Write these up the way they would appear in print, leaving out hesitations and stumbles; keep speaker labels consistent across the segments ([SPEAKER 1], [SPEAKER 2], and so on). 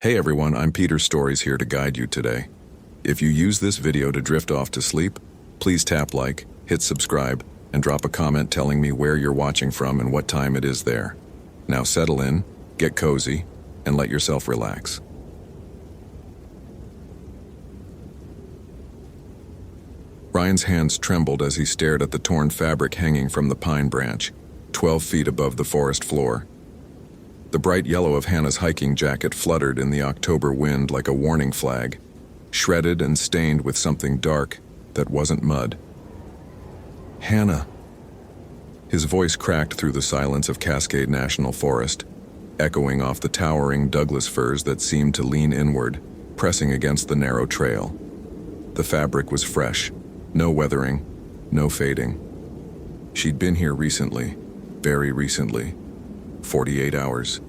[SPEAKER 1] Hey everyone, I'm Peter Stories here to guide you today. If you use this video to drift off to sleep, please tap like, hit subscribe, and drop a comment telling me where you're watching from and what time it is there. Now settle in, get cozy, and let yourself relax. Ryan's hands trembled as he stared at the torn fabric hanging from the pine branch, 12 feet above the forest floor. The bright yellow of Hannah's hiking jacket fluttered in the October wind like a warning flag, shredded and stained with something dark that wasn't mud. Hannah! His voice cracked through the silence of Cascade National Forest, echoing off the towering Douglas firs that seemed to lean inward, pressing against the narrow trail. The fabric was fresh, no weathering, no fading. She'd been here recently, very recently. 48 hours.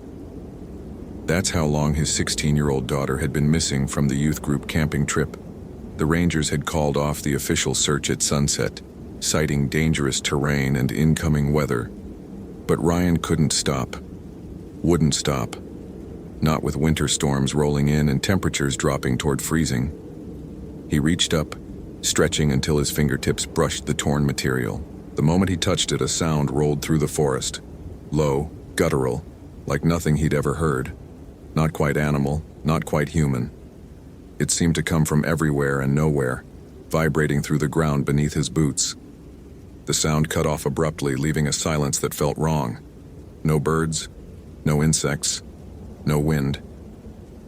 [SPEAKER 1] That's how long his 16-year-old daughter had been missing from the youth group camping trip. The rangers had called off the official search at sunset, citing dangerous terrain and incoming weather. But Ryan couldn't stop. Wouldn't stop. Not with winter storms rolling in and temperatures dropping toward freezing. He reached up, stretching until his fingertips brushed the torn material. The moment he touched it, a sound rolled through the forest. Low, guttural, like nothing he'd ever heard. Not quite animal, not quite human. It seemed to come from everywhere and nowhere, vibrating through the ground beneath his boots. The sound cut off abruptly, leaving a silence that felt wrong. No birds, no insects, no wind.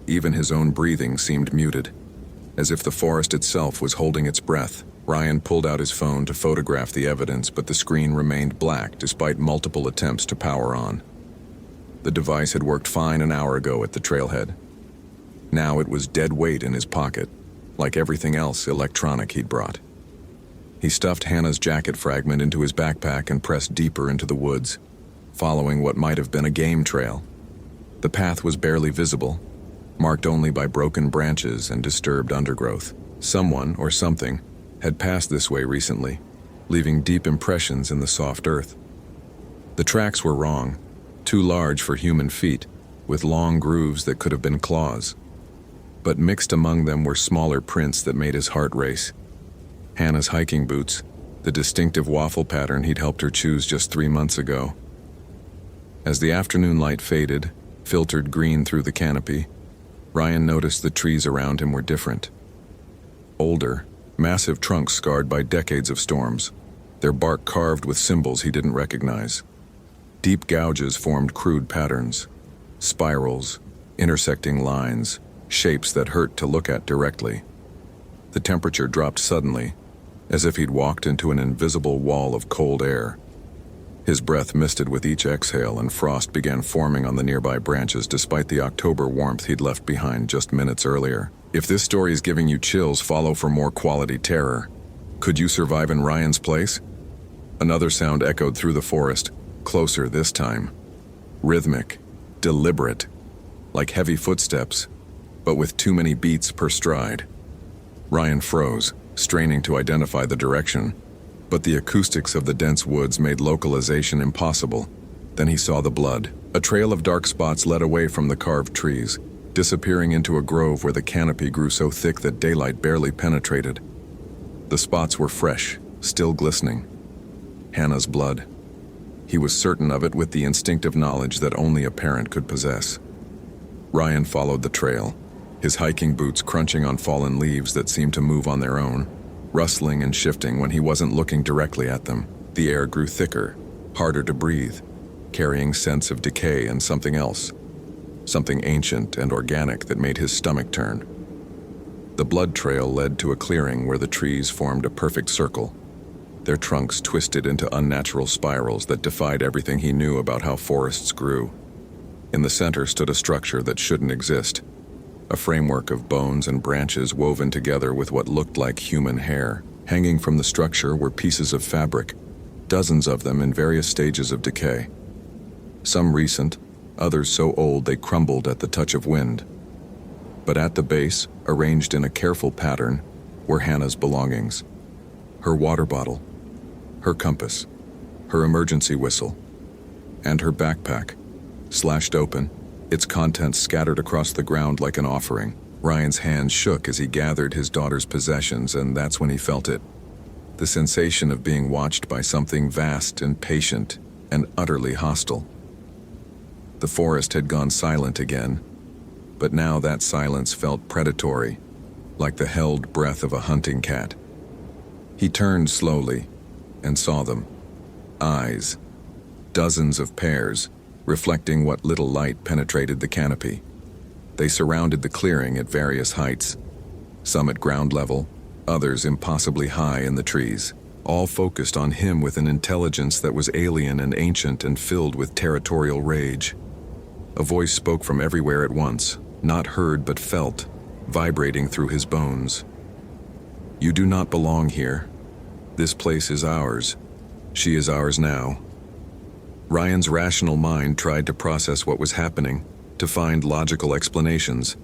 [SPEAKER 1] Even his own breathing seemed muted, as if the forest itself was holding its breath. Ryan pulled out his phone to photograph the evidence, but the screen remained black despite multiple attempts to power on. The device had worked fine an hour ago at the trailhead. Now it was dead weight in his pocket, like everything else electronic he'd brought. He stuffed Hannah's jacket fragment into his backpack and pressed deeper into the woods, following what might have been a game trail. The path was barely visible, marked only by broken branches and disturbed undergrowth. Someone, or something, had passed this way recently, leaving deep impressions in the soft earth. The tracks were wrong, too large for human feet, with long grooves that could have been claws. But mixed among them were smaller prints that made his heart race. Hannah's hiking boots, the distinctive waffle pattern he'd helped her choose just 3 months ago. As the afternoon light faded, filtered green through the canopy, Ryan noticed the trees around him were different. Older, massive trunks scarred by decades of storms, their bark carved with symbols he didn't recognize. Deep gouges formed crude patterns, spirals, intersecting lines, shapes that hurt to look at directly. The temperature dropped suddenly, as if he'd walked into an invisible wall of cold air. His breath misted with each exhale, and frost began forming on the nearby branches despite the October warmth he'd left behind just minutes earlier. If this story is giving you chills, follow for more quality terror. Could you survive in Ryan's place? Another sound echoed through the forest, closer this time. Rhythmic, deliberate, like heavy footsteps, but with too many beats per stride. Ryan froze, straining to identify the direction, but the acoustics of the dense woods made localization impossible. Then he saw the blood. A trail of dark spots led away from the carved trees, disappearing into a grove where the canopy grew so thick that daylight barely penetrated. The spots were fresh, still glistening. Hannah's blood. He was certain of it with the instinctive knowledge that only a parent could possess. Ryan followed the trail, his hiking boots crunching on fallen leaves that seemed to move on their own, rustling and shifting when he wasn't looking directly at them. The air grew thicker, harder to breathe, carrying scents of decay and something else. Something ancient and organic that made his stomach turn. The blood trail led to a clearing where the trees formed a perfect circle, their trunks twisted into unnatural spirals that defied everything he knew about how forests grew. In the center stood a structure that shouldn't exist, a framework of bones and branches woven together with what looked like human hair. Hanging from the structure were pieces of fabric, dozens of them in various stages of decay. Some recent, others so old they crumbled at the touch of wind. But at the base, arranged in a careful pattern, were Hannah's belongings. Her water bottle, her compass, her emergency whistle, and her backpack, slashed open, its contents scattered across the ground like an offering. Ryan's hand shook as he gathered his daughter's possessions, and that's when he felt it. The sensation of being watched by something vast and patient and utterly hostile. The forest had gone silent again, but now that silence felt predatory, like the held breath of a hunting cat. He turned slowly and saw them. Eyes. Dozens of pairs, reflecting what little light penetrated the canopy. They surrounded the clearing at various heights, some at ground level, others impossibly high in the trees, all focused on him with an intelligence that was alien and ancient and filled with territorial rage. A voice spoke from everywhere at once, not heard but felt, vibrating through his bones. "You do not belong here. This place is ours. She is ours now." Ryan's rational mind tried to process what was happening, to find logical explanations,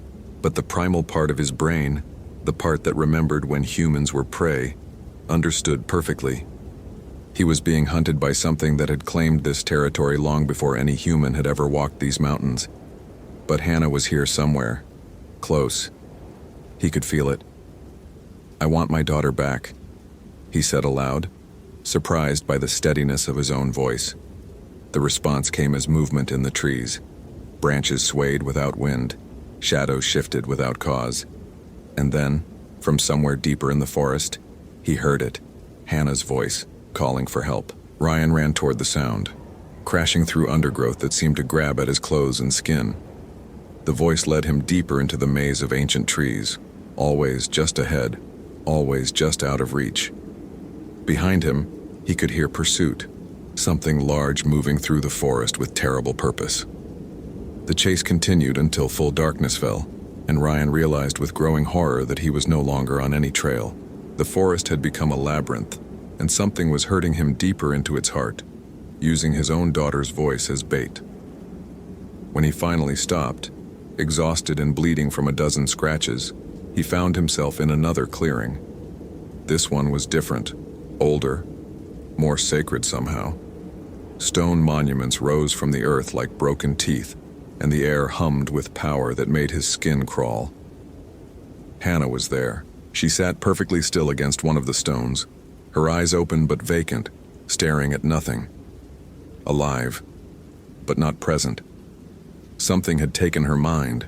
[SPEAKER 1] but the primal part of his brain, the part that remembered when humans were prey, understood perfectly. He was being hunted by something that had claimed this territory long before any human had ever walked these mountains. But Hannah was here somewhere, close. He could feel it. "I want my daughter back," he said aloud, surprised by the steadiness of his own voice. The response came as movement in the trees. Branches swayed without wind, shadows shifted without cause. And then, from somewhere deeper in the forest, he heard it, Hannah's voice, calling for help. Ryan ran toward the sound, crashing through undergrowth that seemed to grab at his clothes and skin. The voice led him deeper into the maze of ancient trees, always just ahead, always just out of reach. Behind him, he could hear pursuit, something large moving through the forest with terrible purpose. The chase continued until full darkness fell, and Ryan realized with growing horror that he was no longer on any trail. The forest had become a labyrinth, and something was hurting him deeper into its heart, using his own daughter's voice as bait. When he finally stopped, exhausted and bleeding from a dozen scratches, he found himself in another clearing. This one was different, older, more sacred somehow. Stone monuments rose from the earth like broken teeth, and the air hummed with power that made his skin crawl. Hannah was there. She sat perfectly still against one of the stones, her eyes open but vacant, staring at nothing. Alive, but not present. Something had taken her mind,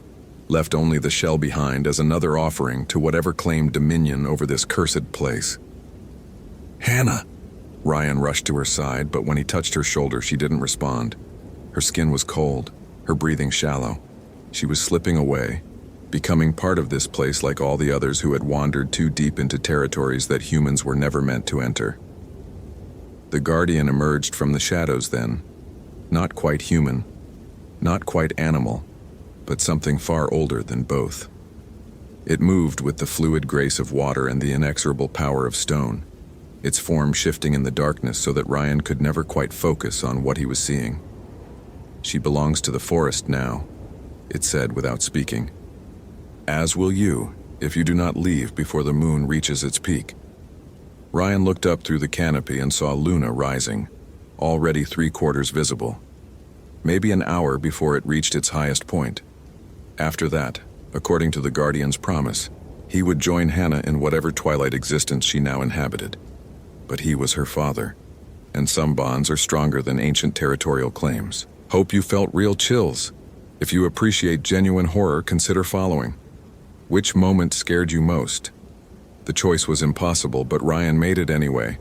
[SPEAKER 1] left only the shell behind as another offering to whatever claimed dominion over this cursed place. "Hannah!" Ryan rushed to her side, but when he touched her shoulder, she didn't respond. Her skin was cold, her breathing shallow. She was slipping away, becoming part of this place like all the others who had wandered too deep into territories that humans were never meant to enter. The Guardian emerged from the shadows then, not quite human, not quite animal, but something far older than both. It moved with the fluid grace of water and the inexorable power of stone, its form shifting in the darkness so that Ryan could never quite focus on what he was seeing. "She belongs to the forest now," it said without speaking. "As will you, if you do not leave before the moon reaches its peak." Ryan looked up through the canopy and saw Luna rising, already 3/4 visible. Maybe an hour before it reached its highest point. After that, according to the Guardian's promise, he would join Hannah in whatever twilight existence she now inhabited. But he was her father, and some bonds are stronger than ancient territorial claims. Hope you felt real chills. If you appreciate genuine horror, consider following. Which moment scared you most? The choice was impossible, but Ryan made it anyway.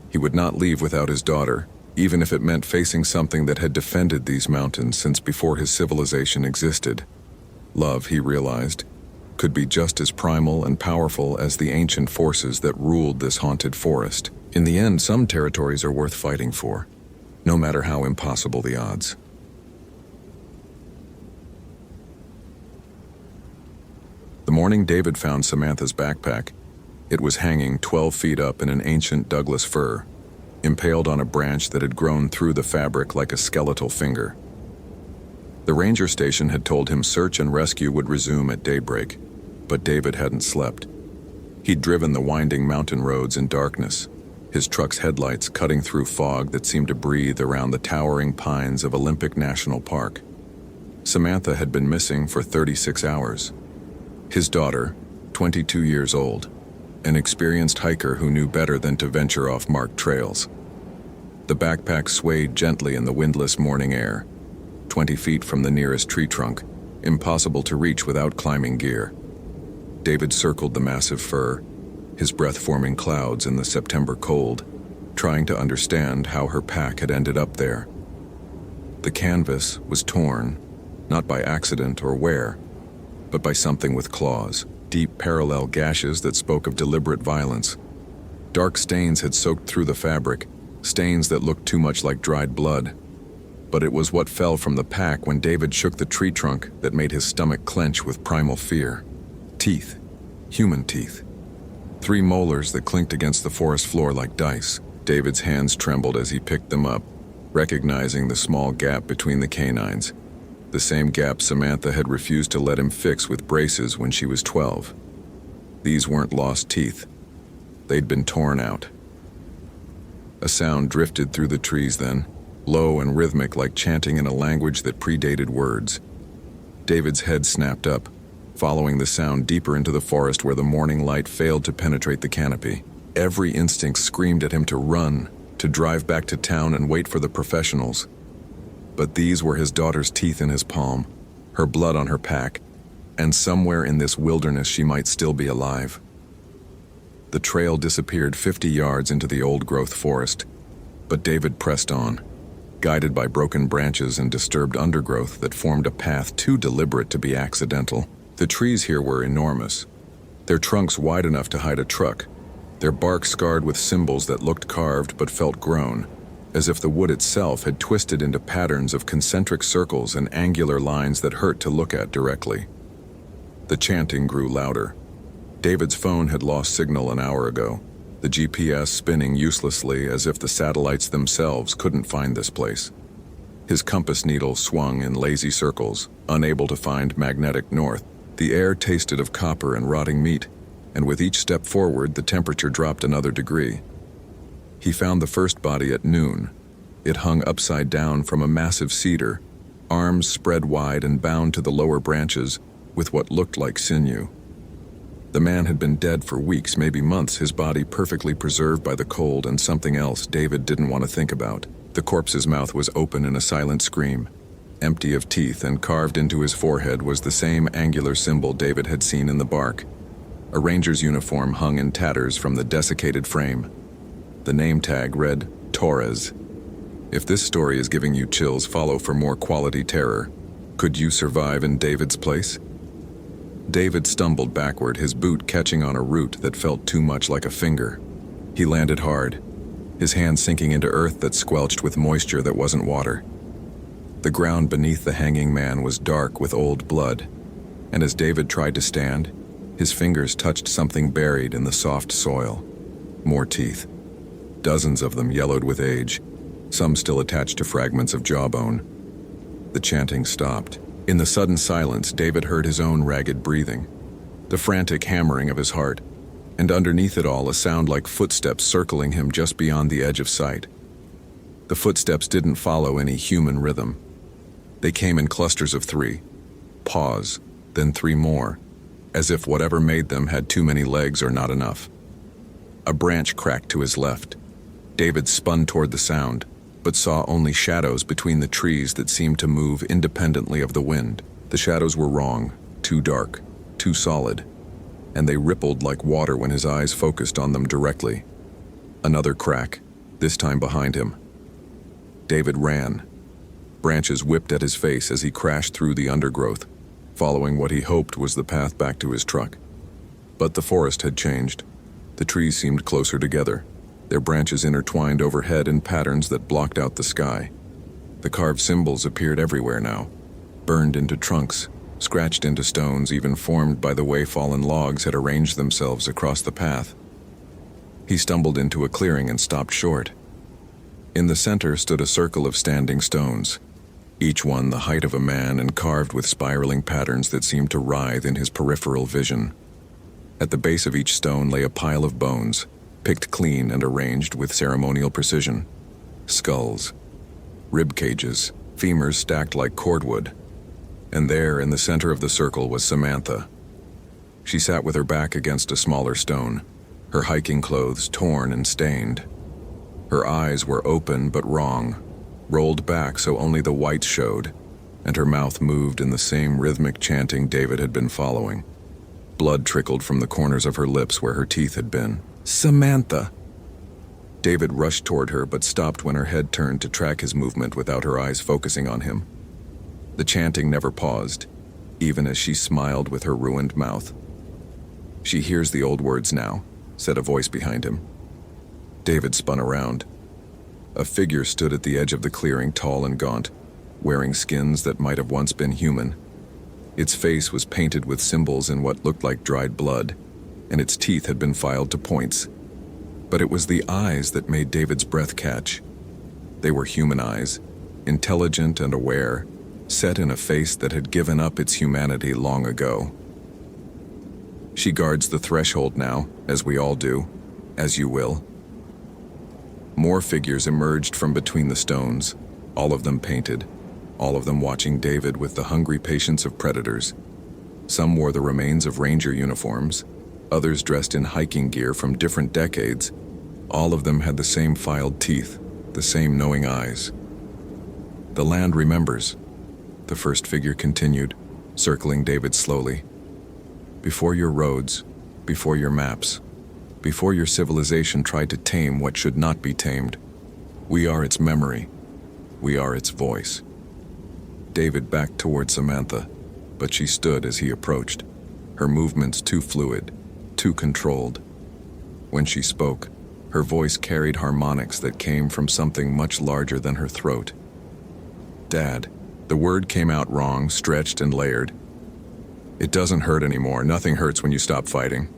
[SPEAKER 1] He would not leave without his daughter, even if it meant facing something that had defended these mountains since before his civilization existed. Love, he realized, could be just as primal and powerful as the ancient forces that ruled this haunted forest. In the end, some territories are worth fighting for, no matter how impossible the odds. The morning David found Samantha's backpack, it was hanging 12 feet up in an ancient Douglas fir, impaled on a branch that had grown through the fabric like a skeletal finger. The ranger station had told him search and rescue would resume at daybreak, but David hadn't slept. He'd driven the winding mountain roads in darkness, his truck's headlights cutting through fog that seemed to breathe around the towering pines of Olympic National Park. Samantha had been missing for 36 hours. His daughter, 22 years old, an experienced hiker who knew better than to venture off marked trails. The backpack swayed gently in the windless morning air, 20 feet from the nearest tree trunk, impossible to reach without climbing gear. David circled the massive fir, his breath forming clouds in the September cold, trying to understand how her pack had ended up there. The canvas was torn, not by accident or wear, but by something with claws, deep parallel gashes that spoke of deliberate violence. Dark stains had soaked through the fabric, stains that looked too much like dried blood. But it was what fell from the pack when David shook the tree trunk that made his stomach clench with primal fear. Teeth. Human teeth. 3 molars that clinked against the forest floor like dice. David's hands trembled as he picked them up, recognizing the small gap between the canines. The same gap Samantha had refused to let him fix with braces when she was 12. These weren't lost teeth. They'd been torn out. A sound drifted through the trees then, low and rhythmic like chanting in a language that predated words. David's head snapped up, following the sound deeper into the forest where the morning light failed to penetrate the canopy. Every instinct screamed at him to run, to drive back to town and wait for the professionals. But these were his daughter's teeth in his palm, her blood on her pack, and somewhere in this wilderness she might still be alive. The trail disappeared 50 yards into the old-growth forest, but David pressed on, guided by broken branches and disturbed undergrowth that formed a path too deliberate to be accidental. The trees here were enormous, their trunks wide enough to hide a truck, their bark scarred with symbols that looked carved but felt grown, as if the wood itself had twisted into patterns of concentric circles and angular lines that hurt to look at directly. The chanting grew louder. David's phone had lost signal an hour ago, the GPS spinning uselessly as if the satellites themselves couldn't find this place. His compass needle swung in lazy circles, unable to find magnetic north. The air tasted of copper and rotting meat, and with each step forward the temperature dropped another degree. He found the first body at noon. It hung upside down from a massive cedar, arms spread wide and bound to the lower branches with what looked like sinew. The man had been dead for weeks, maybe months, his body perfectly preserved by the cold and something else David didn't want to think about. The corpse's mouth was open in a silent scream. Empty of teeth and carved into his forehead was the same angular symbol David had seen in the bark. A ranger's uniform hung in tatters from the desiccated frame. The name tag read, Torres. If this story is giving you chills, follow for more quality terror. Could you survive in David's place? David stumbled backward, his boot catching on a root that felt too much like a finger. He landed hard, his hand sinking into earth that squelched with moisture that wasn't water. The ground beneath the hanging man was dark with old blood, and as David tried to stand, his fingers touched something buried in the soft soil. More teeth. Dozens of them yellowed with age, some still attached to fragments of jawbone. The chanting stopped. In the sudden silence, David heard his own ragged breathing, the frantic hammering of his heart, and underneath it all a sound like footsteps circling him just beyond the edge of sight. The footsteps didn't follow any human rhythm. They came in clusters of 3. Pause, then 3 more, as if whatever made them had too many legs or not enough. A branch cracked to his left. David spun toward the sound, but saw only shadows between the trees that seemed to move independently of the wind. The shadows were wrong, too dark, too solid, and they rippled like water when his eyes focused on them directly. Another crack, this time behind him. David ran. Branches whipped at his face as he crashed through the undergrowth, following what he hoped was the path back to his truck. But the forest had changed. The trees seemed closer together, their branches intertwined overhead in patterns that blocked out the sky. The carved symbols appeared everywhere now, burned into trunks, scratched into stones, even formed by the way fallen logs had arranged themselves across the path. He stumbled into a clearing and stopped short. In the center stood a circle of standing stones, each one the height of a man and carved with spiraling patterns that seemed to writhe in his peripheral vision. At the base of each stone lay a pile of bones, picked clean and arranged with ceremonial precision. Skulls, rib cages, femurs stacked like cordwood. And there, in the center of the circle, was Samantha. She sat with her back against a smaller stone, her hiking clothes torn and stained. Her eyes were open but wrong, rolled back so only the whites showed, and her mouth moved in the same rhythmic chanting David had been following. Blood trickled from the corners of her lips where her teeth had been. "Samantha!" David rushed toward her but stopped when her head turned to track his movement without her eyes focusing on him. The chanting never paused, even as she smiled with her ruined mouth. "She hears the old words now," said a voice behind him. David spun around. A figure stood at the edge of the clearing, tall and gaunt, wearing skins that might have once been human. Its face was painted with symbols in what looked like dried blood, and its teeth had been filed to points. But it was the eyes that made David's breath catch. They were human eyes, intelligent and aware, set in a face that had given up its humanity long ago. "She guards the threshold now, as we all do, as you will." More figures emerged from between the stones, all of them painted, all of them watching David with the hungry patience of predators. Some wore the remains of ranger uniforms, others dressed in hiking gear from different decades. All of them had the same filed teeth, the same knowing eyes. "The land remembers," the first figure continued, circling David slowly. "Before your roads, before your maps, before your civilization tried to tame what should not be tamed, we are its memory, we are its voice." David backed toward Samantha, but she stood as he approached, her movements too fluid, too controlled. When she spoke, her voice carried harmonics that came from something much larger than her throat. "Dad," the word came out wrong, stretched and layered. "It doesn't hurt anymore. Nothing hurts when you stop fighting."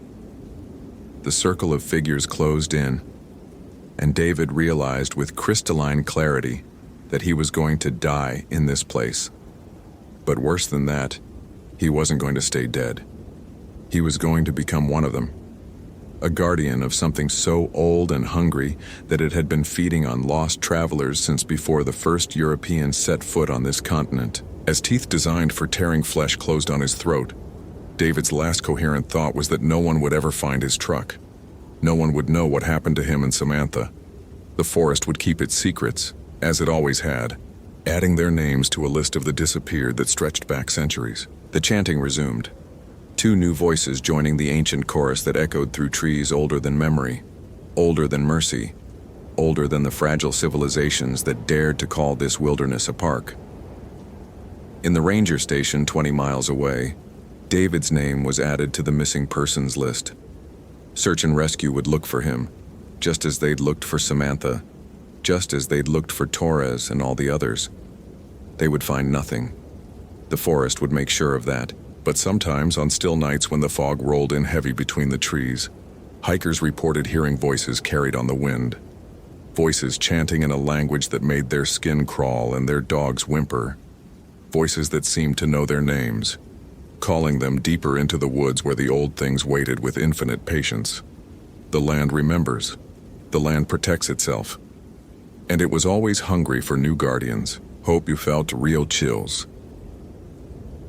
[SPEAKER 1] The circle of figures closed in, and David realized with crystalline clarity that he was going to die in this place. But worse than that, he wasn't going to stay dead. He was going to become one of them, a guardian of something so old and hungry that it had been feeding on lost travelers since before the first Europeans set foot on this continent. As teeth designed for tearing flesh closed on his throat, David's last coherent thought was that no one would ever find his truck. No one would know what happened to him and Samantha. The forest would keep its secrets, as it always had, adding their names to a list of the disappeared that stretched back centuries. The chanting resumed, two new voices joining the ancient chorus that echoed through trees older than memory, older than mercy, older than the fragile civilizations that dared to call this wilderness a park. In the ranger station 20 miles away, David's name was added to the missing persons list. Search and rescue would look for him, just as they'd looked for Samantha, just as they'd looked for Torres and all the others. They would find nothing. The forest would make sure of that, but sometimes on still nights when the fog rolled in heavy between the trees, hikers reported hearing voices carried on the wind. Voices chanting in a language that made their skin crawl and their dogs whimper. Voices that seemed to know their names, calling them deeper into the woods where the old things waited with infinite patience. The land remembers. The land protects itself. And it was always hungry for new guardians. Hope you felt real chills.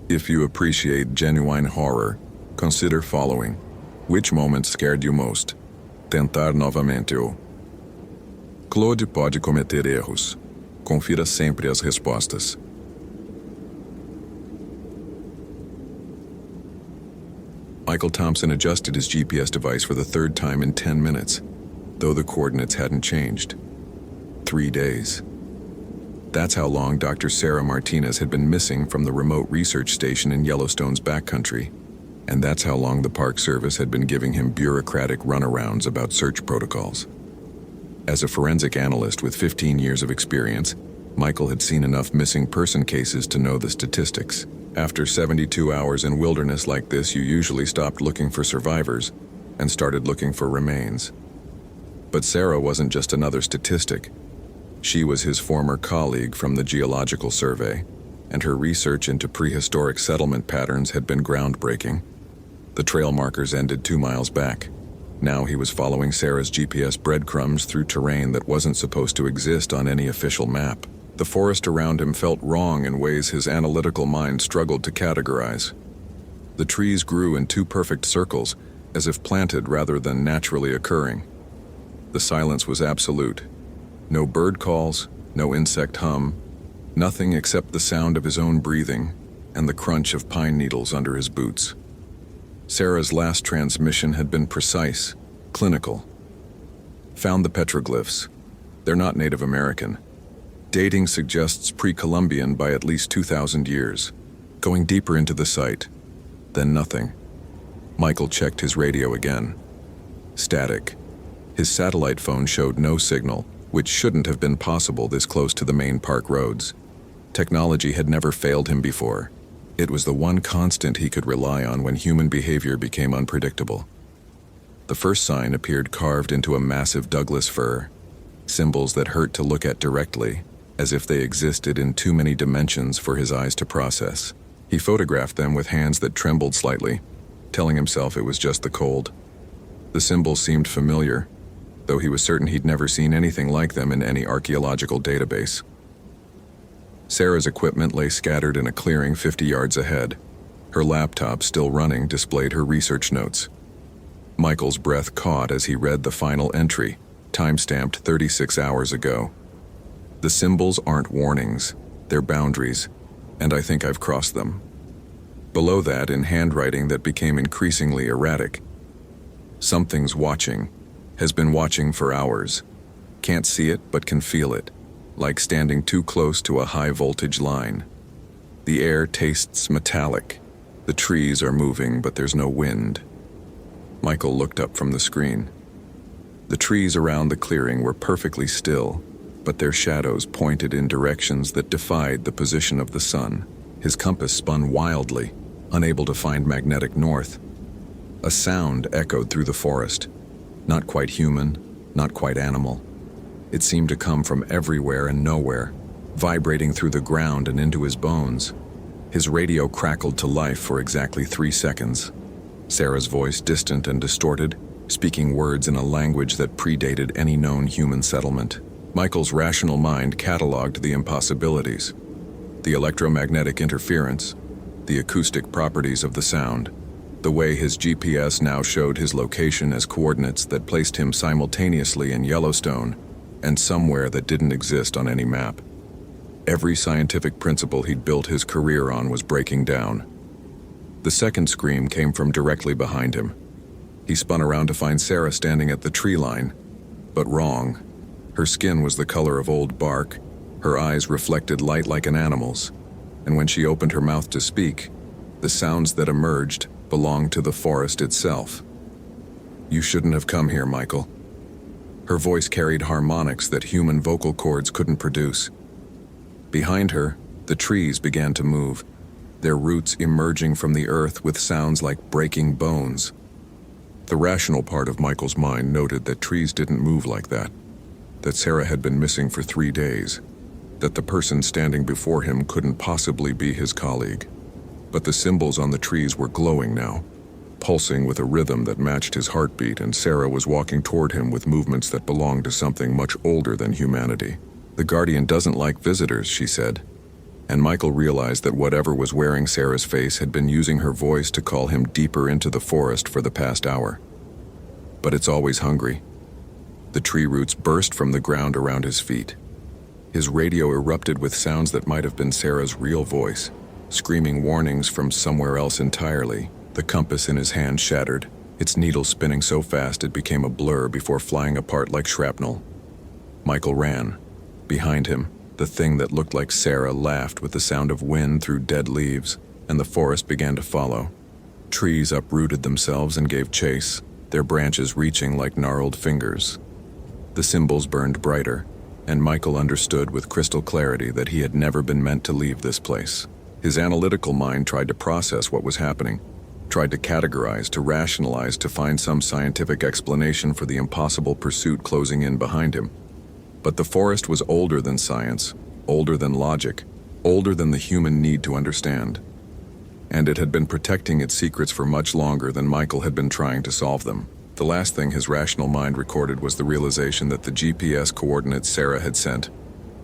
[SPEAKER 1] If you appreciate genuine horror, consider following. Which moment scared you most? Tentar novamente o. Claude pode cometer erros. Confira sempre as respostas. Michael Thompson adjusted his GPS device for the third time in 10 minutes, though the coordinates hadn't changed. 3 days. That's how long Dr. Sarah Martinez had been missing from the remote research station in Yellowstone's backcountry, and that's how long the Park Service had been giving him bureaucratic runarounds about search protocols. As a forensic analyst with 15 years of experience, Michael had seen enough missing person cases to know the statistics. After 72 hours in wilderness like this, you usually stopped looking for survivors and started looking for remains. But Sarah wasn't just another statistic. She was his former colleague from the Geological Survey, and her research into prehistoric settlement patterns had been groundbreaking. The trail markers ended 2 miles back. Now he was following Sarah's GPS breadcrumbs through terrain that wasn't supposed to exist on any official map. The forest around him felt wrong in ways his analytical mind struggled to categorize. The trees grew in two perfect circles, as if planted rather than naturally occurring. The silence was absolute. No bird calls, no insect hum, nothing except the sound of his own breathing and the crunch of pine needles under his boots. Sarah's last transmission had been precise, clinical. Found the petroglyphs. They're not Native American. Dating suggests pre-Columbian by at least 2,000 years. Going deeper into the site, then nothing. Michael checked his radio again. Static. His satellite phone showed no signal, which shouldn't have been possible this close to the main park roads. Technology had never failed him before. It was the one constant he could rely on when human behavior became unpredictable. The first sign appeared carved into a massive Douglas fir, symbols that hurt to look at directly, as if they existed in too many dimensions for his eyes to process. He photographed them with hands that trembled slightly, telling himself it was just the cold. The symbols seemed familiar, though he was certain he'd never seen anything like them in any archaeological database. Sarah's equipment lay scattered in a clearing 50 yards ahead. Her laptop, still running, displayed her research notes. Michael's breath caught as he read the final entry, time-stamped 36 hours ago. The symbols aren't warnings, they're boundaries, and I think I've crossed them. Below that, in handwriting that became increasingly erratic, something's watching, has been watching for hours. Can't see it, but can feel it, like standing too close to a high-voltage line. The air tastes metallic. The trees are moving, but there's no wind. Michael looked up from the screen. The trees around the clearing were perfectly still, but their shadows pointed in directions that defied the position of the sun. His compass spun wildly, unable to find magnetic north. A sound echoed through the forest. Not quite human, not quite animal. It seemed to come from everywhere and nowhere, vibrating through the ground and into his bones. His radio crackled to life for exactly 3 seconds. Sarah's voice, distant and distorted, speaking words in a language that predated any known human settlement. Michael's rational mind cataloged the impossibilities. The electromagnetic interference, the acoustic properties of the sound, the way his GPS now showed his location as coordinates that placed him simultaneously in Yellowstone and somewhere that didn't exist on any map. Every scientific principle he'd built his career on was breaking down. The second scream came from directly behind him. He spun around to find Sarah standing at the tree line, but wrong. Her skin was the color of old bark, her eyes reflected light like an animal's, and when she opened her mouth to speak, the sounds that emerged belonged to the forest itself. "You shouldn't have come here, Michael." Her voice carried harmonics that human vocal cords couldn't produce. Behind her, the trees began to move, their roots emerging from the earth with sounds like breaking bones. The rational part of Michael's mind noted that trees didn't move like that Sarah had been missing for 3 days, that the person standing before him couldn't possibly be his colleague. But the symbols on the trees were glowing now, pulsing with a rhythm that matched his heartbeat, and Sarah was walking toward him with movements that belonged to something much older than humanity. "The Guardian doesn't like visitors," she said, and Michael realized that whatever was wearing Sarah's face had been using her voice to call him deeper into the forest for the past hour. But it's always hungry. The tree roots burst from the ground around his feet. His radio erupted with sounds that might have been Sarah's real voice, screaming warnings from somewhere else entirely. The compass in his hand shattered, its needle spinning so fast it became a blur before flying apart like shrapnel. Michael ran. Behind him, the thing that looked like Sarah laughed with the sound of wind through dead leaves, and the forest began to follow. Trees uprooted themselves and gave chase, their branches reaching like gnarled fingers. The symbols burned brighter, and Michael understood with crystal clarity that he had never been meant to leave this place. His analytical mind tried to process what was happening, tried to categorize, to rationalize, to find some scientific explanation for the impossible pursuit closing in behind him. But the forest was older than science, older than logic, older than the human need to understand. And it had been protecting its secrets for much longer than Michael had been trying to solve them. The last thing his rational mind recorded was the realization that the GPS coordinates Sarah had sent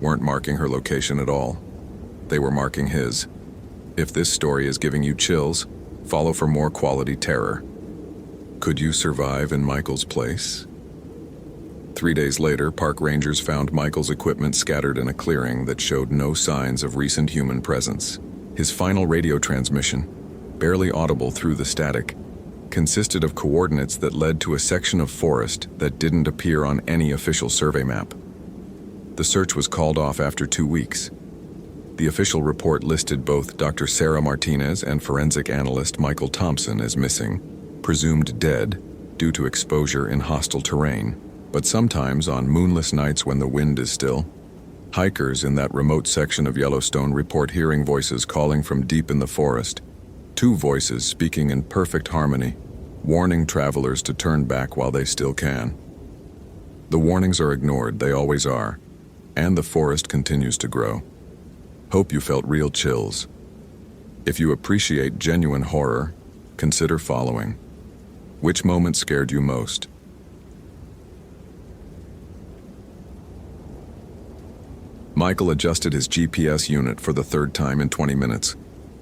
[SPEAKER 1] weren't marking her location at all. They were marking his. If this story is giving you chills, follow for more quality terror. Could you survive in Michael's place? 3 days later, park rangers found Michael's equipment scattered in a clearing that showed no signs of recent human presence. His final radio transmission, barely audible through the static, consisted of coordinates that led to a section of forest that didn't appear on any official survey map. The search was called off after 2 weeks. The official report listed both Dr. Sarah Martinez and forensic analyst Michael Thompson as missing, presumed dead due to exposure in hostile terrain. But sometimes, on moonless nights when the wind is still, hikers in that remote section of Yellowstone report hearing voices calling from deep in the forest, 2 voices speaking in perfect harmony, warning travelers to turn back while they still can. The warnings are ignored, they always are, and the forest continues to grow. Hope you felt real chills. If you appreciate genuine horror, consider following. Which moment scared you most? Michael adjusted his GPS unit for the 3rd time in 20 minutes.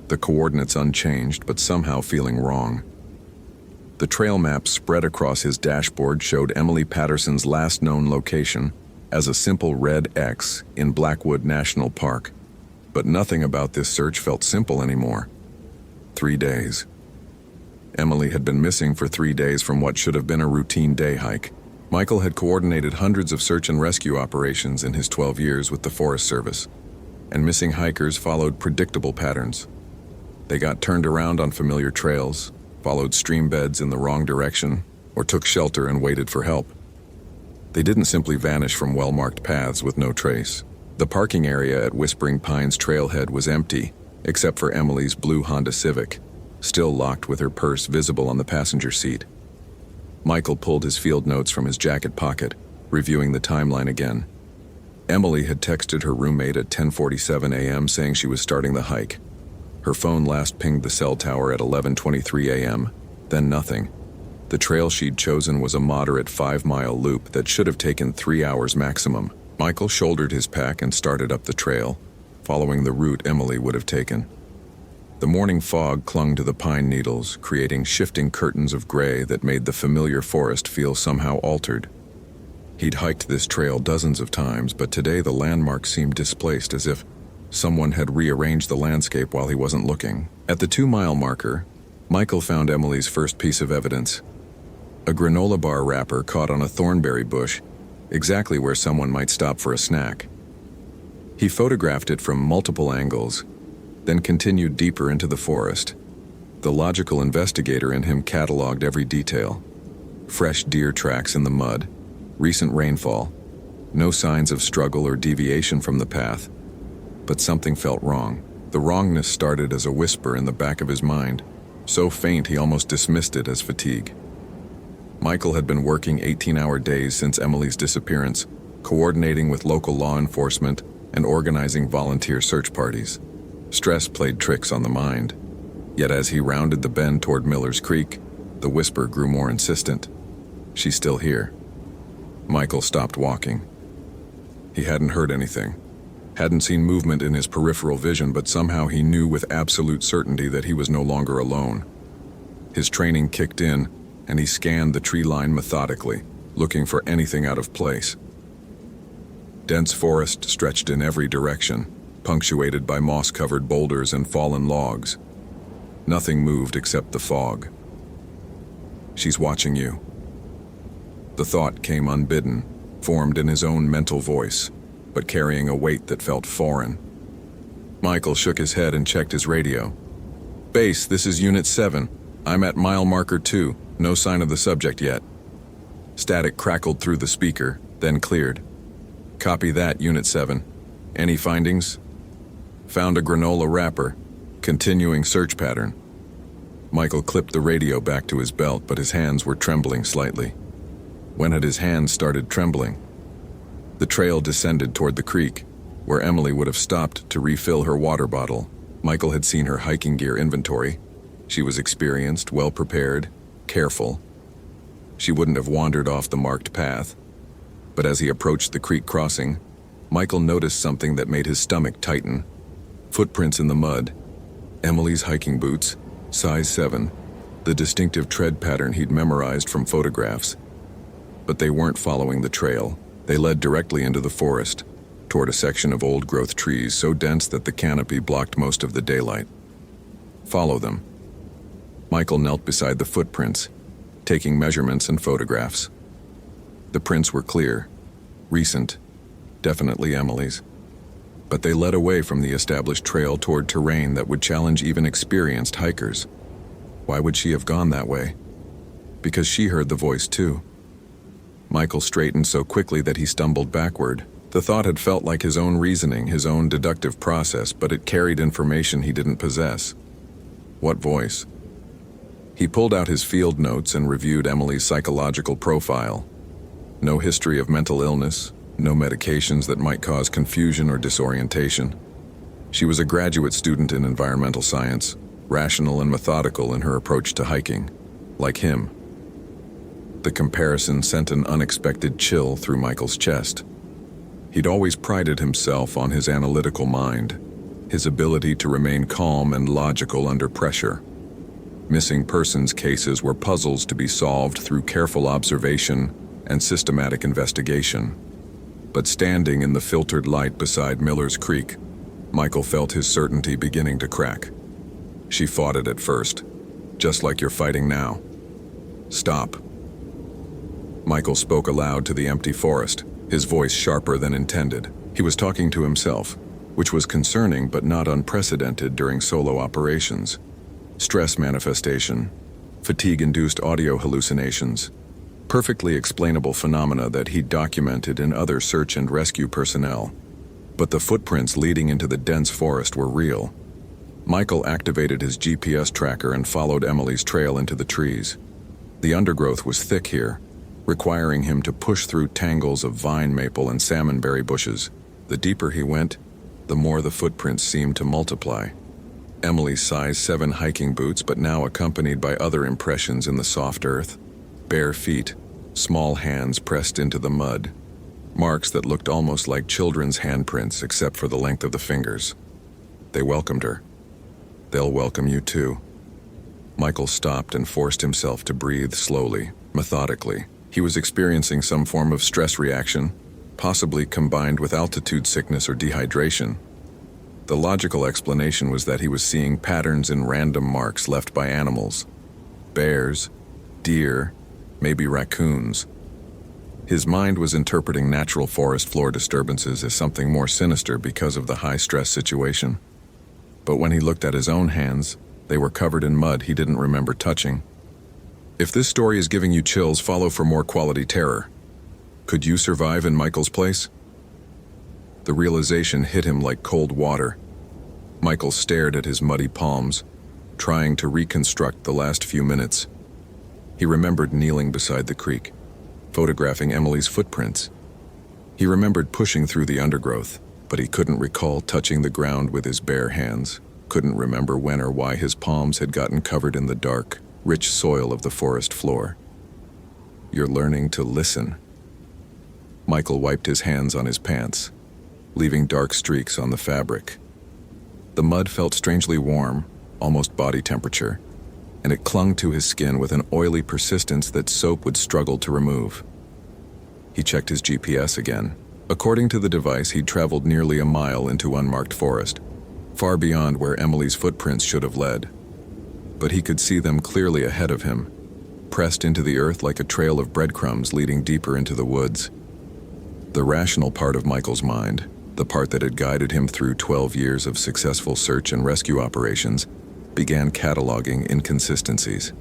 [SPEAKER 1] The coordinates unchanged, but somehow feeling wrong. The trail map spread across his dashboard showed Emily Patterson's last known location as a simple red X in Blackwood National Park. But nothing about this search felt simple anymore. 3 days. Emily had been missing for 3 days from what should have been a routine day hike. Michael had coordinated hundreds of search and rescue operations in his 12 years with the Forest Service, and missing hikers followed predictable patterns. They got turned around on familiar trails, followed stream beds in the wrong direction, or took shelter and waited for help. They didn't simply vanish from well-marked paths with no trace. The parking area at Whispering Pines trailhead was empty, except for Emily's blue Honda Civic, still locked with her purse visible on the passenger seat. Michael pulled his field notes from his jacket pocket, reviewing the timeline again. Emily had texted her roommate at 10:47 a.m. saying she was starting the hike. Her phone last pinged the cell tower at 11:23 a.m., then nothing. The trail she'd chosen was a moderate 5-mile loop that should have taken 3 hours maximum. Michael shouldered his pack and started up the trail, following the route Emily would have taken. The morning fog clung to the pine needles, creating shifting curtains of gray that made the familiar forest feel somehow altered. He'd hiked this trail dozens of times, but today the landmark seemed displaced, as if someone had rearranged the landscape while he wasn't looking. At the 2-mile marker, Michael found Emily's first piece of evidence. A granola bar wrapper caught on a thornberry bush, exactly where someone might stop for a snack. He photographed it from multiple angles, then continued deeper into the forest. The logical investigator in him cataloged every detail. Fresh deer tracks in the mud, recent rainfall, no signs of struggle or deviation from the path. But something felt wrong. The wrongness started as a whisper in the back of his mind, so faint he almost dismissed it as fatigue. Michael had been working 18-hour days since Emily's disappearance, coordinating with local law enforcement and organizing volunteer search parties. Stress played tricks on the mind. Yet as he rounded the bend toward Miller's Creek, the whisper grew more insistent. She's still here. Michael stopped walking. He hadn't heard anything, hadn't seen movement in his peripheral vision, but somehow he knew with absolute certainty that he was no longer alone. His training kicked in, and he scanned the tree line methodically, looking for anything out of place. Dense forest stretched in every direction, punctuated by moss-covered boulders and fallen logs. Nothing moved except the fog. She's watching you. The thought came unbidden, formed in his own mental voice, but carrying a weight that felt foreign. Michael shook his head and checked his radio. "Base, this is Unit 7. I'm at mile marker 2. No sign of the subject yet." Static crackled through the speaker, then cleared. "Copy that, Unit 7. Any findings?" "Found a granola wrapper. Continuing search pattern." Michael clipped the radio back to his belt, but his hands were trembling slightly. When had his hands started trembling? The trail descended toward the creek, where Emily would have stopped to refill her water bottle. Michael had seen her hiking gear inventory. She was experienced, well-prepared, careful. She wouldn't have wandered off the marked path. But as he approached the creek crossing, Michael noticed something that made his stomach tighten. Footprints in the mud. Emily's hiking boots, size 7, the distinctive tread pattern he'd memorized from photographs. But they weren't following the trail. They led directly into the forest, toward a section of old-growth trees so dense that the canopy blocked most of the daylight. Follow them. Michael knelt beside the footprints, taking measurements and photographs. The prints were clear, recent, definitely Emily's. But they led away from the established trail toward terrain that would challenge even experienced hikers. Why would she have gone that way? Because she heard the voice too. Michael straightened so quickly that he stumbled backward. The thought had felt like his own reasoning, his own deductive process, but it carried information he didn't possess. What voice? He pulled out his field notes and reviewed Emily's psychological profile. No history of mental illness, no medications that might cause confusion or disorientation. She was a graduate student in environmental science, rational and methodical in her approach to hiking, like him. The comparison sent an unexpected chill through Michael's chest. He'd always prided himself on his analytical mind, his ability to remain calm and logical under pressure. Missing persons cases were puzzles to be solved through careful observation and systematic investigation. But standing in the filtered light beside Miller's Creek, Michael felt his certainty beginning to crack. She fought it at first, just like you're fighting now. Stop. Michael spoke aloud to the empty forest, his voice sharper than intended. He was talking to himself, which was concerning but not unprecedented during solo operations. Stress manifestation, fatigue-induced audio hallucinations, perfectly explainable phenomena that he'd documented in other search and rescue personnel. But the footprints leading into the dense forest were real. Michael activated his GPS tracker and followed Emily's trail into the trees. The undergrowth was thick here, requiring him to push through tangles of vine maple and salmonberry bushes. The deeper he went, the more the footprints seemed to multiply. Emily's size 7 hiking boots, but now accompanied by other impressions in the soft earth. Bare feet, small hands pressed into the mud. Marks that looked almost like children's handprints except for the length of the fingers. They welcomed her. They'll welcome you too. Michael stopped and forced himself to breathe slowly, methodically. He was experiencing some form of stress reaction, possibly combined with altitude sickness or dehydration. The logical explanation was that he was seeing patterns in random marks left by animals. Bears, deer, maybe raccoons. His mind was interpreting natural forest floor disturbances as something more sinister because of the high-stress situation. But when he looked at his own hands, they were covered in mud he didn't remember touching. If this story is giving you chills, follow for more quality terror. Could you survive in Michael's place? The realization hit him like cold water. Michael stared at his muddy palms, trying to reconstruct the last few minutes. He remembered kneeling beside the creek, photographing Emily's footprints. He remembered pushing through the undergrowth, but he couldn't recall touching the ground with his bare hands, couldn't remember when or why his palms had gotten covered in the dark, rich soil of the forest floor. You're learning to listen. Michael wiped his hands on his pants, leaving dark streaks on the fabric. The mud felt strangely warm, almost body temperature, and it clung to his skin with an oily persistence that soap would struggle to remove. He checked his GPS again. According to the device, he'd traveled nearly a mile into unmarked forest, far beyond where Emily's footprints should have led. But he could see them clearly ahead of him, pressed into the earth like a trail of breadcrumbs leading deeper into the woods. The rational part of Michael's mind, the part that had guided him through 12 years of successful search and rescue operations, began cataloging inconsistencies.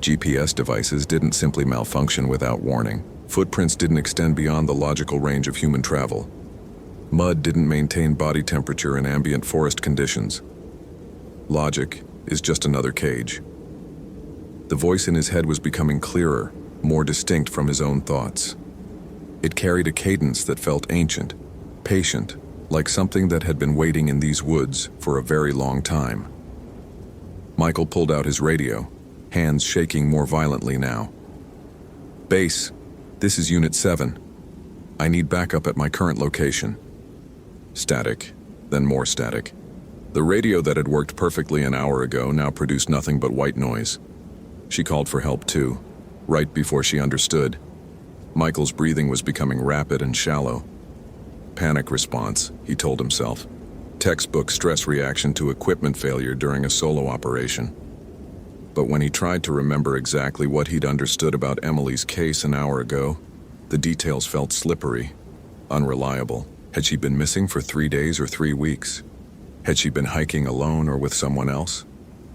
[SPEAKER 1] GPS devices didn't simply malfunction without warning. Footprints didn't extend beyond the logical range of human travel. Mud didn't maintain body temperature in ambient forest conditions. Logic is just another cage. The voice in his head was becoming clearer, more distinct from his own thoughts. It carried a cadence that felt ancient, patient, like something that had been waiting in these woods for a very long time. Michael pulled out his radio, hands shaking more violently now. Base, this is Unit 7. I need backup at my current location. Static, then more static. The radio that had worked perfectly an hour ago now produced nothing but white noise. She called for help too, right before she understood. Michael's breathing was becoming rapid and shallow. Panic response, he told himself. Textbook stress reaction to equipment failure during a solo operation. But when he tried to remember exactly what he'd understood about Emily's case an hour ago, the details felt slippery, unreliable. Had she been missing for 3 days or 3 weeks? Had she been hiking alone or with someone else?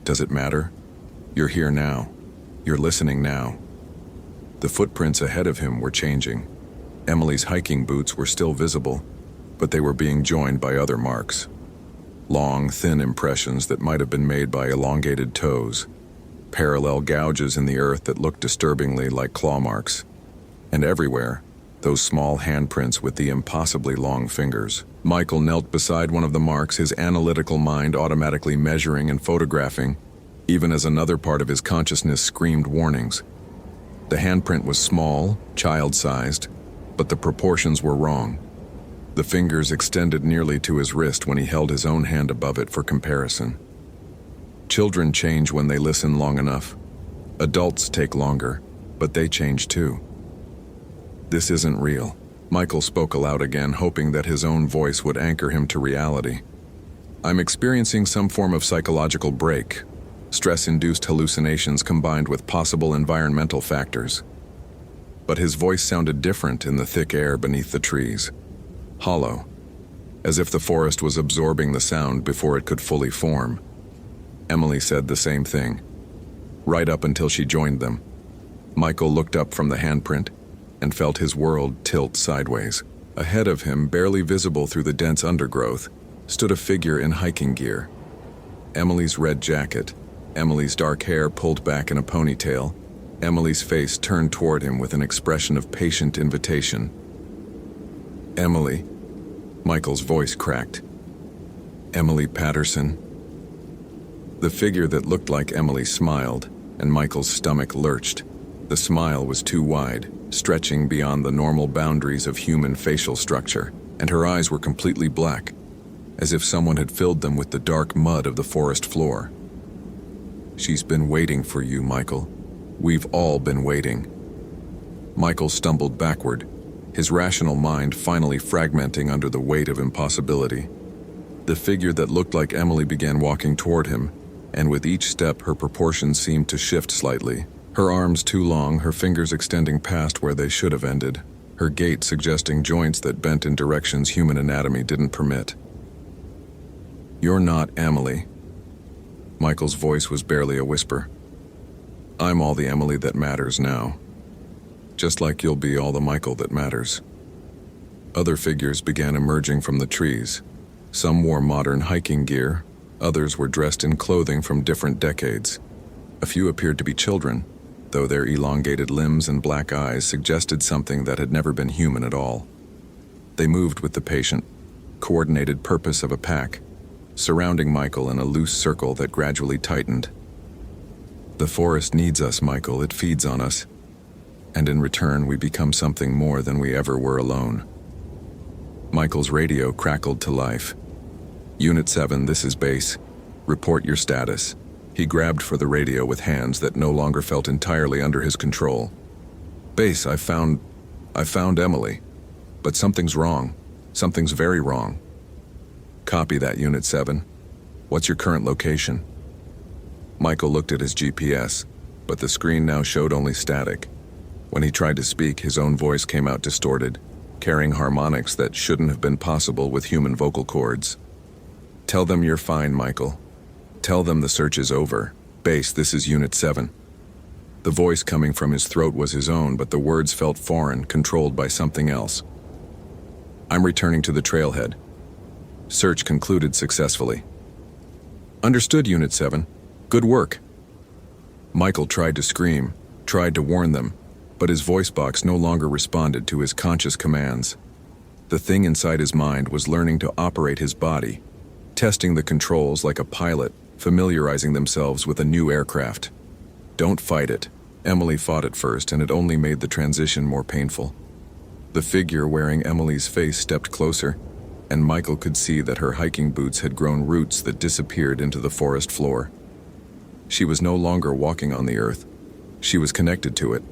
[SPEAKER 1] Does it matter? You're here now. You're listening now. The footprints ahead of him were changing. Emily's hiking boots were still visible, but they were being joined by other marks. Long, thin impressions that might have been made by elongated toes. Parallel gouges in the earth that looked disturbingly like claw marks. And everywhere, those small handprints with the impossibly long fingers. Michael knelt beside one of the marks, his analytical mind automatically measuring and photographing, even as another part of his consciousness screamed warnings. The handprint was small, child-sized, but the proportions were wrong. The fingers extended nearly to his wrist when he held his own hand above it for comparison. Children change when they listen long enough. Adults take longer, but they change too. This isn't real. Michael spoke aloud again, hoping that his own voice would anchor him to reality. I'm experiencing some form of psychological break, stress-induced hallucinations combined with possible environmental factors. But his voice sounded different in the thick air beneath the trees. Hollow, as if the forest was absorbing the sound before it could fully form. Emily said the same thing, right up until she joined them. Michael looked up from the handprint and felt his world tilt sideways. Ahead of him, barely visible through the dense undergrowth, stood a figure in hiking gear. Emily's red jacket, Emily's dark hair pulled back in a ponytail, Emily's face turned toward him with an expression of patient invitation. Emily, Michael's voice cracked. Emily Patterson. The figure that looked like Emily smiled, and Michael's stomach lurched. The smile was too wide, stretching beyond the normal boundaries of human facial structure, and her eyes were completely black, as if someone had filled them with the dark mud of the forest floor. She's been waiting for you, Michael. We've all been waiting. Michael stumbled backward, his rational mind finally fragmenting under the weight of impossibility. The figure that looked like Emily began walking toward him, and with each step her proportions seemed to shift slightly. Her arms too long, her fingers extending past where they should have ended, her gait suggesting joints that bent in directions human anatomy didn't permit. You're not Emily. Michael's voice was barely a whisper. I'm all the Emily that matters now. Just like you'll be all the Michael that matters. Other figures began emerging from the trees. Some wore modern hiking gear, others were dressed in clothing from different decades. A few appeared to be children, though their elongated limbs and black eyes suggested something that had never been human at all. They moved with the patient, coordinated purpose of a pack, surrounding Michael in a loose circle that gradually tightened. The forest needs us, Michael. It feeds on us. And in return, we become something more than we ever were alone. Michael's radio crackled to life. Unit 7, this is base. Report your status. He grabbed for the radio with hands that no longer felt entirely under his control. Base, I found Emily. But something's wrong. Something's very wrong. Copy that, Unit 7. What's your current location? Michael looked at his GPS, but the screen now showed only static. When he tried to speak, his own voice came out distorted, carrying harmonics that shouldn't have been possible with human vocal cords. Tell them you're fine, Michael. Tell them the search is over. Base, this is Unit 7. The voice coming from his throat was his own, but the words felt foreign, controlled by something else. I'm returning to the trailhead. Search concluded successfully. Understood, Unit 7. Good work. Michael tried to scream, tried to warn them, but his voice box no longer responded to his conscious commands. The thing inside his mind was learning to operate his body, testing the controls like a pilot, familiarizing themselves with a new aircraft. Don't fight it. Emily fought it first, and it only made the transition more painful. The figure wearing Emily's face stepped closer, and Michael could see that her hiking boots had grown roots that disappeared into the forest floor. She was no longer walking on the earth. She was connected to it,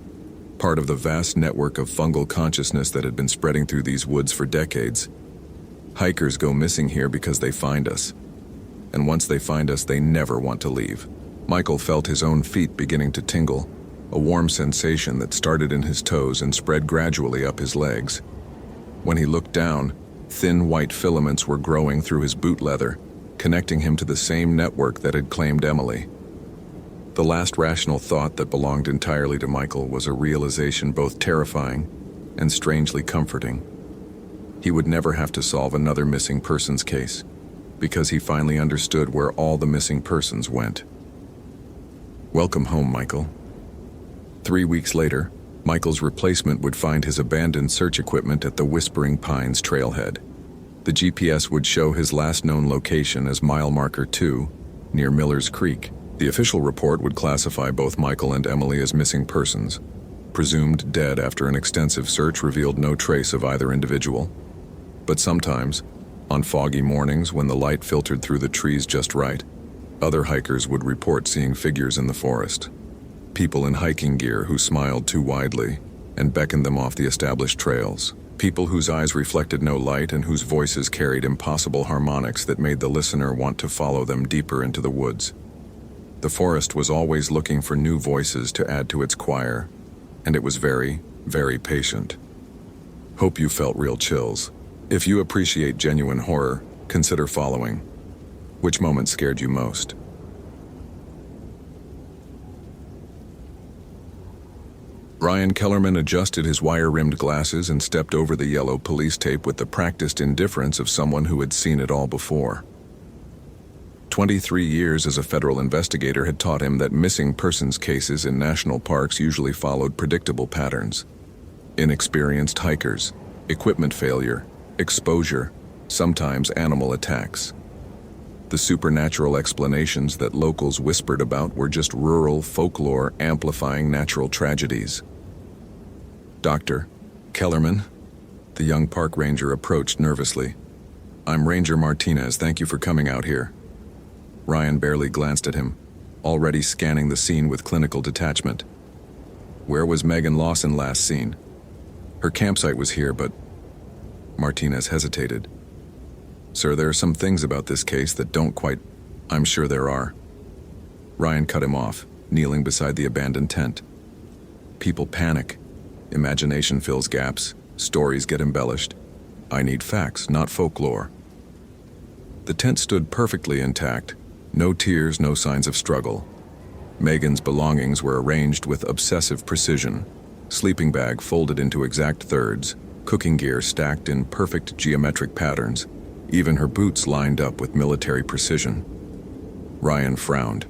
[SPEAKER 1] part of the vast network of fungal consciousness that had been spreading through these woods for decades. Hikers go missing here because they find us. And once they find us, they never want to leave. Michael felt his own feet beginning to tingle, a warm sensation that started in his toes and spread gradually up his legs. When he looked down, thin white filaments were growing through his boot leather, connecting him to the same network that had claimed Emily. The last rational thought that belonged entirely to Michael was a realization both terrifying and strangely comforting. He would never have to solve another missing persons case, because he finally understood where all the missing persons went. Welcome home, Michael. 3 weeks later, Michael's replacement would find his abandoned search equipment at the Whispering Pines trailhead. The GPS would show his last known location as mile marker 2, near Miller's Creek. The official report would classify both Michael and Emily as missing persons, presumed dead after an extensive search revealed no trace of either individual. But sometimes, on foggy mornings when the light filtered through the trees just right, other hikers would report seeing figures in the forest. People in hiking gear who smiled too widely and beckoned them off the established trails. People whose eyes reflected no light and whose voices carried impossible harmonics that made the listener want to follow them deeper into the woods. The forest was always looking for new voices to add to its choir, and it was very, very patient. Hope you felt real chills. If you appreciate genuine horror, consider following. Which moment scared you most? Ryan Kellerman adjusted his wire-rimmed glasses and stepped over the yellow police tape with the practiced indifference of someone who had seen it all before. 23 years as a federal investigator had taught him that missing persons cases in national parks usually followed predictable patterns. Inexperienced hikers, equipment failure, exposure, sometimes animal attacks. The supernatural explanations that locals whispered about were just rural folklore amplifying natural tragedies. Dr. Kellerman, the young park ranger approached nervously. I'm Ranger Martinez, thank you for coming out here. Ryan barely glanced at him, already scanning the scene with clinical detachment. Where was Megan Lawson last seen? Her campsite was here, but... Martinez hesitated. Sir, there are some things about this case that don't quite... I'm sure there are. Ryan cut him off, kneeling beside the abandoned tent. People panic. Imagination fills gaps. Stories get embellished. I need facts, not folklore. The tent stood perfectly intact. No tears, no signs of struggle. Megan's belongings were arranged with obsessive precision. Sleeping bag folded into exact thirds. Cooking gear stacked in perfect geometric patterns. Even her boots lined up with military precision. Ryan frowned.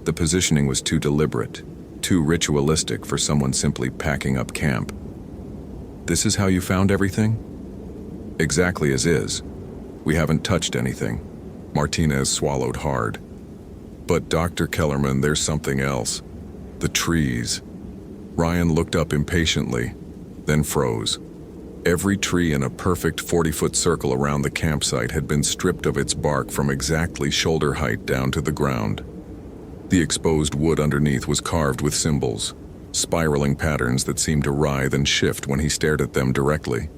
[SPEAKER 1] The positioning was too deliberate, too ritualistic for someone simply packing up camp. This is how you found everything? Exactly as is. We haven't touched anything. Martinez swallowed hard. But Dr. Kellerman, there's something else. The trees. Ryan looked up impatiently, then froze. Every tree in a perfect 40-foot circle around the campsite had been stripped of its bark from exactly shoulder height down to the ground. The exposed wood underneath was carved with symbols, spiraling patterns that seemed to writhe and shift when he stared at them directly.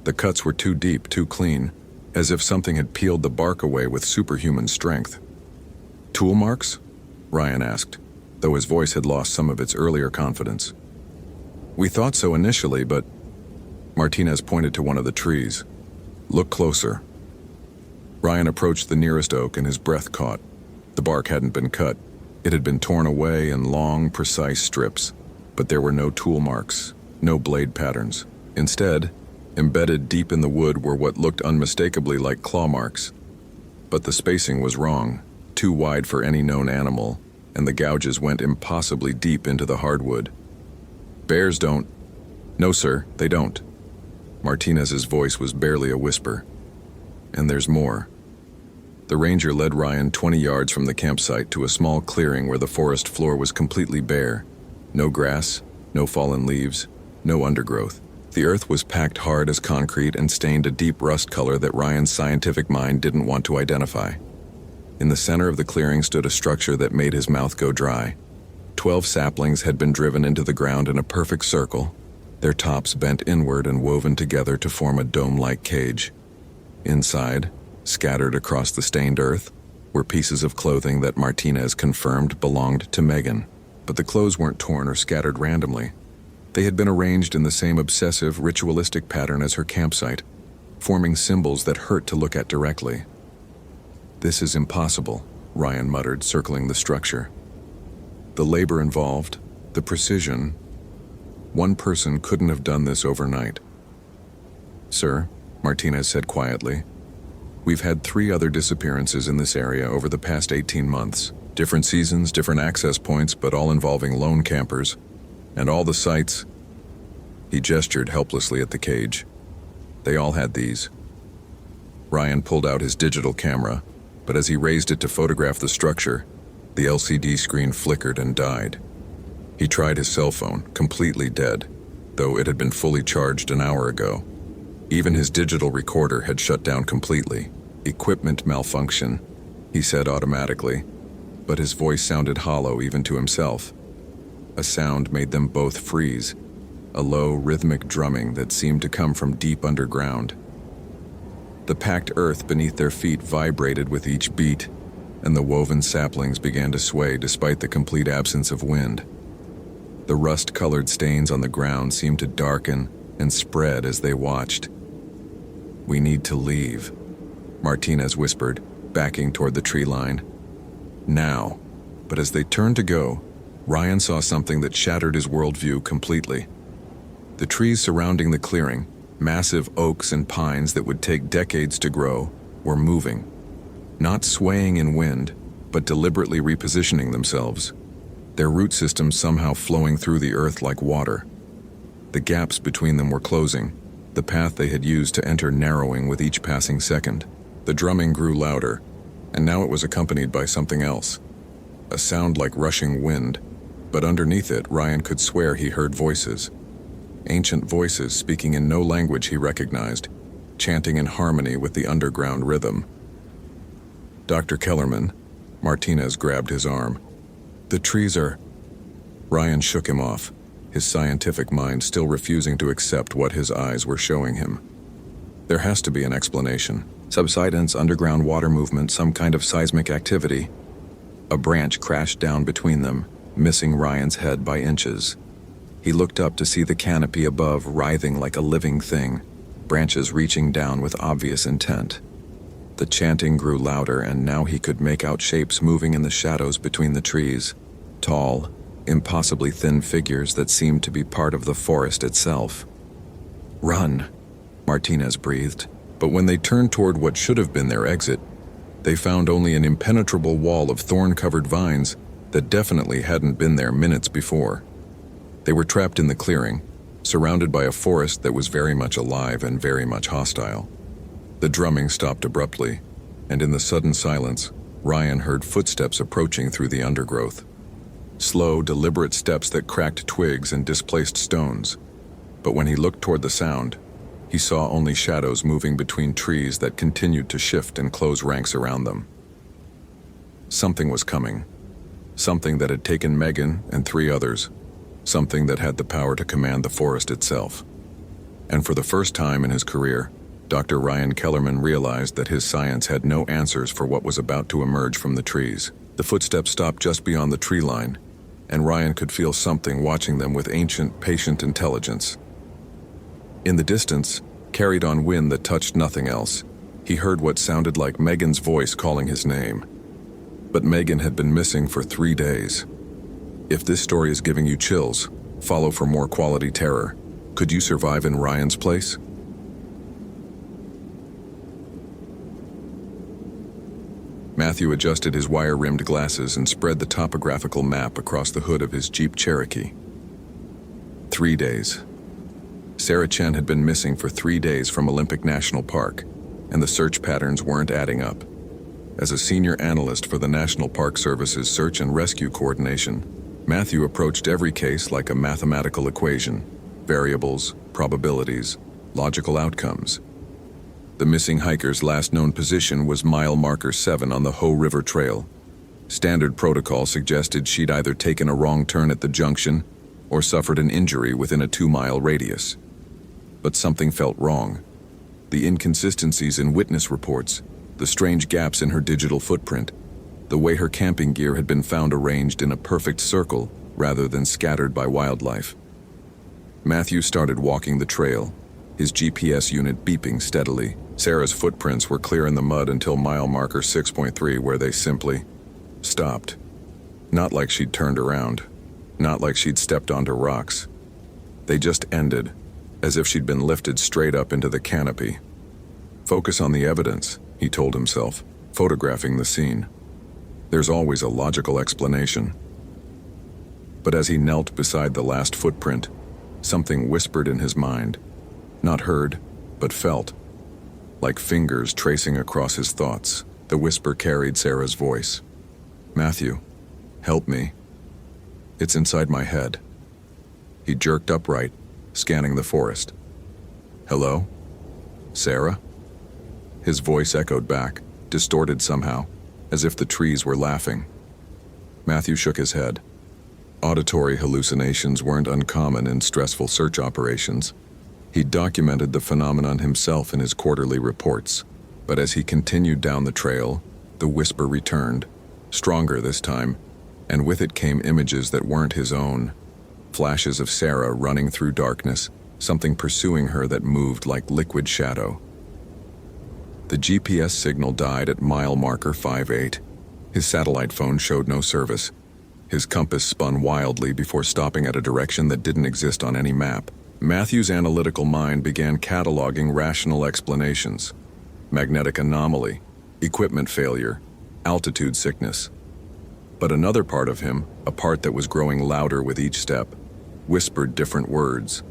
[SPEAKER 1] The cuts were too deep, too clean, as if something had peeled the bark away with superhuman strength. Tool marks? Ryan asked, though his voice had lost some of its earlier confidence. We thought so initially, but... Martinez pointed to one of the trees. Look closer. Ryan approached the nearest oak and his breath caught. The bark hadn't been cut. It had been torn away in long, precise strips, but there were no tool marks, no blade patterns. Instead, embedded deep in the wood were what looked unmistakably like claw marks. But the spacing was wrong, too wide for any known animal, and the gouges went impossibly deep into the hardwood. Bears don't. No, sir, they don't. Martinez's voice was barely a whisper. And there's more. The ranger led Ryan 20 yards from the campsite to a small clearing where the forest floor was completely bare. No grass, no fallen leaves, no undergrowth. The earth was packed hard as concrete and stained a deep rust color that Ryan's scientific mind didn't want to identify. In the center of the clearing stood a structure that made his mouth go dry. 12 saplings had been driven into the ground in a perfect circle, their tops bent inward and woven together to form a dome-like cage. Inside, scattered across the stained earth, were pieces of clothing that Martinez confirmed belonged to Megan. But the clothes weren't torn or scattered randomly. They had been arranged in the same obsessive, ritualistic pattern as her campsite, forming symbols that hurt to look at directly. "This is impossible," Ryan muttered, circling the structure. "The labor involved, the precision. One person couldn't have done this overnight." "Sir," Martinez said quietly, "we've had 3 other disappearances in this area over the past 18 months. Different seasons, different access points, but all involving lone campers. And all the sites—" He gestured helplessly at the cage. "They all had these." Ryan pulled out his digital camera, but as he raised it to photograph the structure, the LCD screen flickered and died. He tried his cell phone, completely dead, though it had been fully charged an hour ago. Even his digital recorder had shut down completely. "Equipment malfunction," he said automatically, but his voice sounded hollow even to himself. A sound made them both freeze, a low, rhythmic drumming that seemed to come from deep underground. The packed earth beneath their feet vibrated with each beat, and the woven saplings began to sway despite the complete absence of wind. The rust-colored stains on the ground seemed to darken and spread as they watched. "We need to leave," Martinez whispered, backing toward the tree line. "Now." But as they turned to go, Ryan saw something that shattered his worldview completely. The trees surrounding the clearing, massive oaks and pines that would take decades to grow, were moving. Not swaying in wind, but deliberately repositioning themselves, their root systems somehow flowing through the earth like water. The gaps between them were closing, the path they had used to enter narrowing with each passing second. The drumming grew louder, and now it was accompanied by something else. A sound like rushing wind, but underneath it, Ryan could swear he heard voices. Ancient voices speaking in no language he recognized, chanting in harmony with the underground rhythm. "Dr. Kellerman," Martinez grabbed his arm. "The trees are—" Ryan shook him off, his scientific mind still refusing to accept what his eyes were showing him. "There has to be an explanation. Subsidence, underground water movement, some kind of seismic activity." A branch crashed down between them, missing Ryan's head by inches. He looked up to see the canopy above writhing like a living thing, branches reaching down with obvious intent. The chanting grew louder, and now he could make out shapes moving in the shadows between the trees. Tall, impossibly thin figures that seemed to be part of the forest itself. "Run," Martinez breathed, but when they turned toward what should have been their exit, they found only an impenetrable wall of thorn-covered vines that definitely hadn't been there minutes before. They were trapped in the clearing, surrounded by a forest that was very much alive and very much hostile. The drumming stopped abruptly, and in the sudden silence, Ryan heard footsteps approaching through the undergrowth. Slow, deliberate steps that cracked twigs and displaced stones. But when he looked toward the sound, he saw only shadows moving between trees that continued to shift and close ranks around them. Something was coming. Something that had taken Megan and 3 others. Something that had the power to command the forest itself. And for the first time in his career, Dr. Ryan Kellerman realized that his science had no answers for what was about to emerge from the trees. The footsteps stopped just beyond the tree line, and Ryan could feel something watching them with ancient, patient intelligence. In the distance, carried on wind that touched nothing else, he heard what sounded like Megan's voice calling his name. But Megan had been missing for 3 days. If this story is giving you chills, follow for more quality terror. Could you survive in Ryan's place? Matthew adjusted his wire-rimmed glasses and spread the topographical map across the hood of his Jeep Cherokee. 3 days. Sarah Chen had been missing for 3 days from Olympic National Park, and the search patterns weren't adding up. As a senior analyst for the National Park Service's Search and Rescue Coordination, Matthew approached every case like a mathematical equation, variables, probabilities, logical outcomes. The missing hiker's last known position was mile marker 7 on the Ho River Trail. Standard protocol suggested she'd either taken a wrong turn at the junction or suffered an injury within a 2-mile radius. But something felt wrong. The inconsistencies in witness reports, the strange gaps in her digital footprint, the way her camping gear had been found arranged in a perfect circle rather than scattered by wildlife. Matthew started walking the trail, his GPS unit beeping steadily. Sarah's footprints were clear in the mud until mile marker 6.3, where they simply stopped. Not like she'd turned around, not like she'd stepped onto rocks. They just ended, as if she'd been lifted straight up into the canopy. Focus on the evidence, he told himself, photographing the scene. There's always a logical explanation. But as he knelt beside the last footprint, something whispered in his mind. Not heard, but felt. Like fingers tracing across his thoughts, the whisper carried Sarah's voice. "Matthew, help me. It's inside my head." He jerked upright, scanning the forest. "Hello? Sarah?" His voice echoed back, distorted somehow, as if the trees were laughing. Matthew shook his head. Auditory hallucinations weren't uncommon in stressful search operations. He'd documented the phenomenon himself in his quarterly reports, but as he continued down the trail, the whisper returned, stronger this time, and with it came images that weren't his own. Flashes of Sarah running through darkness, something pursuing her that moved like liquid shadow. The GPS signal died at mile marker 58. His satellite phone showed no service. His compass spun wildly before stopping at a direction that didn't exist on any map. Matthew's analytical mind began cataloging rational explanations. Magnetic anomaly, equipment failure, altitude sickness. But another part of him, a part that was growing louder with each step, whispered different words.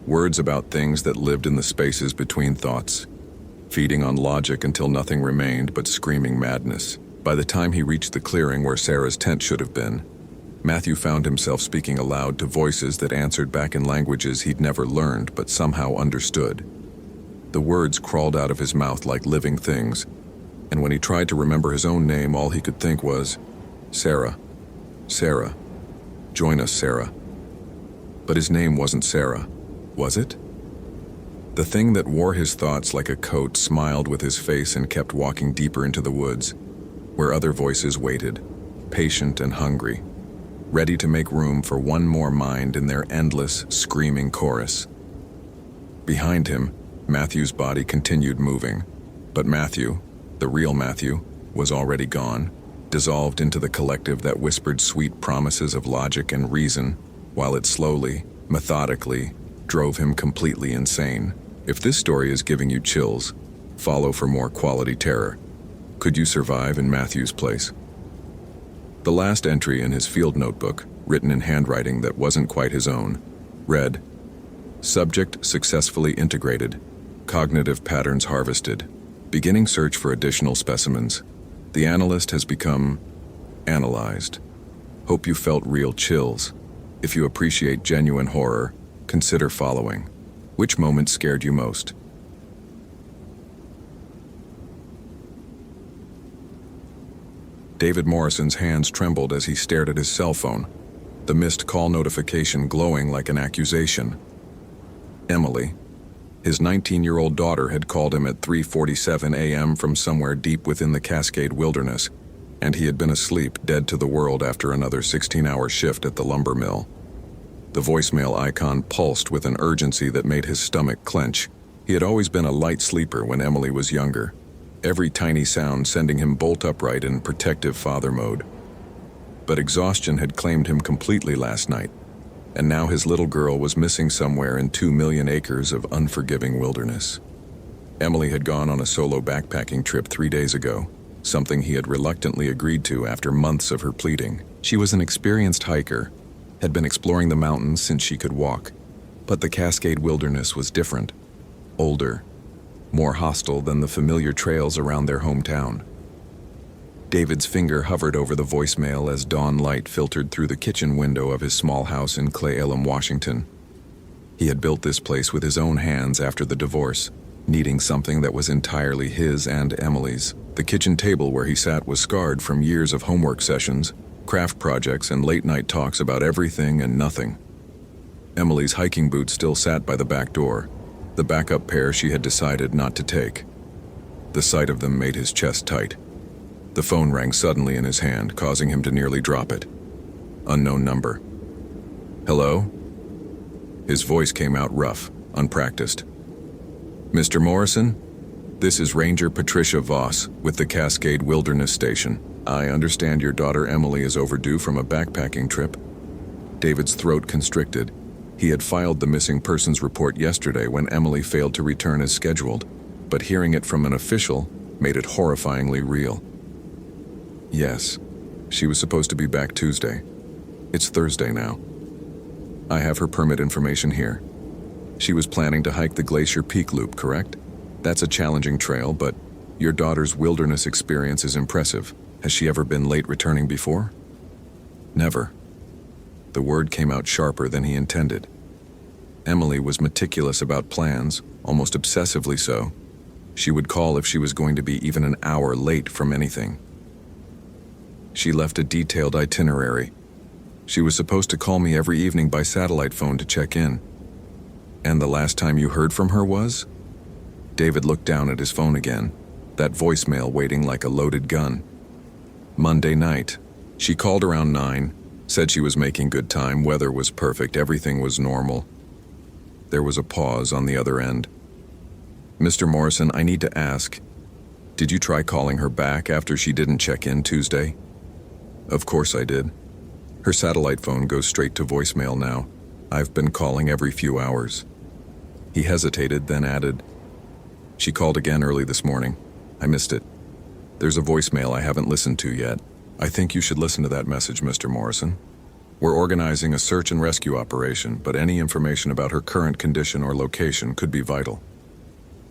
[SPEAKER 1] Words about things that lived in the spaces between thoughts, feeding on logic until nothing remained but screaming madness. By the time he reached the clearing where Sarah's tent should have been, Matthew found himself speaking aloud to voices that answered back in languages he'd never learned but somehow understood. The words crawled out of his mouth like living things, and when he tried to remember his own name, all he could think was, "Sarah, Sarah, join us, Sarah." But his name wasn't Sarah, was it? The thing that wore his thoughts like a coat smiled with his face and kept walking deeper into the woods, where other voices waited, patient and hungry, ready to make room for one more mind in their endless, screaming chorus. Behind him, Matthew's body continued moving, but Matthew, the real Matthew, was already gone, dissolved into the collective that whispered sweet promises of logic and reason, while it slowly, methodically, drove him completely insane. If this story is giving you chills, follow for more quality terror. Could you survive in Matthew's place? The last entry in his field notebook, written in handwriting that wasn't quite his own, read, "Subject successfully integrated. Cognitive patterns harvested. Beginning search for additional specimens. The analyst has become analyzed. Hope you felt real chills. If you appreciate genuine horror, consider following. Which moment scared you most?" David Morrison's hands trembled as he stared at his cell phone, the missed call notification glowing like an accusation. Emily, his 19-year-old daughter, had called him at 3:47 a.m. from somewhere deep within the Cascade Wilderness, and he had been asleep, dead to the world after another 16-hour shift at the lumber mill. The voicemail icon pulsed with an urgency that made his stomach clench. He had always been a light sleeper when Emily was younger, every tiny sound sending him bolt upright in protective father mode. But exhaustion had claimed him completely last night, and now his little girl was missing somewhere in 2 million acres of unforgiving wilderness. Emily had gone on a solo backpacking trip 3 days ago, something he had reluctantly agreed to after months of her pleading. She was an experienced hiker, had been exploring the mountains since she could walk, but the Cascade Wilderness was different, older, more hostile than the familiar trails around their hometown. David's finger hovered over the voicemail as dawn light filtered through the kitchen window of his small house in Cle Elum, Washington. He had built this place with his own hands after the divorce, needing something that was entirely his and Emily's. The kitchen table where he sat was scarred from years of homework sessions, craft projects, and late-night talks about everything and nothing. Emily's hiking boots still sat by the back door, the backup pair she had decided not to take. The sight of them made his chest tight. The phone rang suddenly in his hand, causing him to nearly drop it. Unknown number. Hello? His voice came out rough, unpracticed. Mr. Morrison? This is Ranger Patricia Voss with the Cascade Wilderness Station. I understand your daughter Emily is overdue from a backpacking trip. David's throat constricted. He had filed the missing persons report yesterday when Emily failed to return as scheduled, but hearing it from an official made it horrifyingly real. Yes, she was supposed to be back Tuesday. It's Thursday now. I have her permit information here. She was planning to hike the Glacier Peak Loop, correct? That's a challenging trail, but your daughter's wilderness experience is impressive. Has she ever been late returning before? Never. The word came out sharper than he intended. Emily was meticulous about plans, almost obsessively so. She would call if she was going to be even an hour late from anything. She left a detailed itinerary. She was supposed to call me every evening by satellite phone to check in. And the last time you heard from her was? David looked down at his phone again, that voicemail waiting like a loaded gun. Monday night. She called around 9, said she was making good time, weather was perfect, everything was normal. There was a pause on the other end. Mr. Morrison, I need to ask, did you try calling her back after she didn't check in Tuesday? Of course I did. Her satellite phone goes straight to voicemail now. I've been calling every few hours. He hesitated, then added, she called again early this morning. I missed it. There's a voicemail I haven't listened to yet. I think you should listen to that message, Mr. Morrison. We're organizing a search and rescue operation, but any information about her current condition or location could be vital.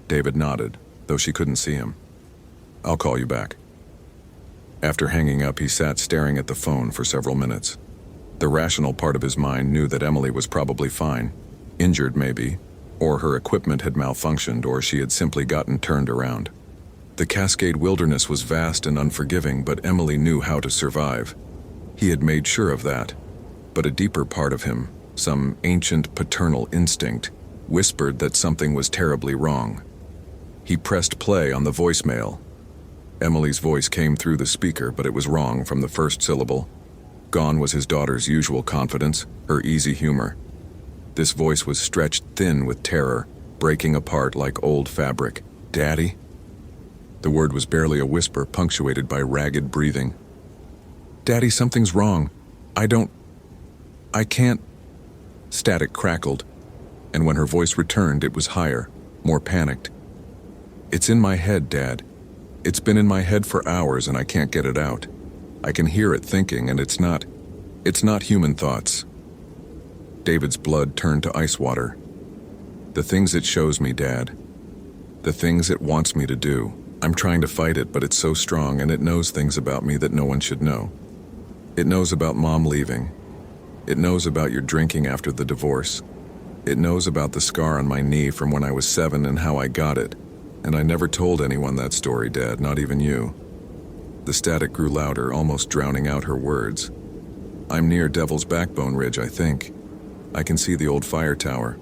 [SPEAKER 1] David nodded, though she couldn't see him. I'll call you back. After hanging up, he sat staring at the phone for several minutes. The rational part of his mind knew that Emily was probably fine, injured maybe, or her equipment had malfunctioned, or she had simply gotten turned around. The Cascade Wilderness was vast and unforgiving, but Emily knew how to survive. He had made sure of that, but a deeper part of him, some ancient paternal instinct, whispered that something was terribly wrong. He pressed play on the voicemail. Emily's voice came through the speaker, but it was wrong from the first syllable. Gone was his daughter's usual confidence, her easy humor. This voice was stretched thin with terror, breaking apart like old fabric. Daddy? The word was barely a whisper, punctuated by ragged breathing. Daddy, something's wrong. I can't. Static crackled, and when her voice returned, it was higher, more panicked. It's in my head, Dad. It's been in my head for hours and I can't get it out. I can hear it thinking, and it's not human thoughts. David's blood turned to ice water. The things it shows me, Dad. The things it wants me to do. I'm trying to fight it, but it's so strong, and it knows things about me that no one should know. It knows about Mom leaving. It knows about your drinking after the divorce. It knows about the scar on my knee from when I was 7 and how I got it. And I never told anyone that story, Dad, not even you. The static grew louder, almost drowning out her words. I'm near Devil's Backbone Ridge, I think. I can see the old fire tower.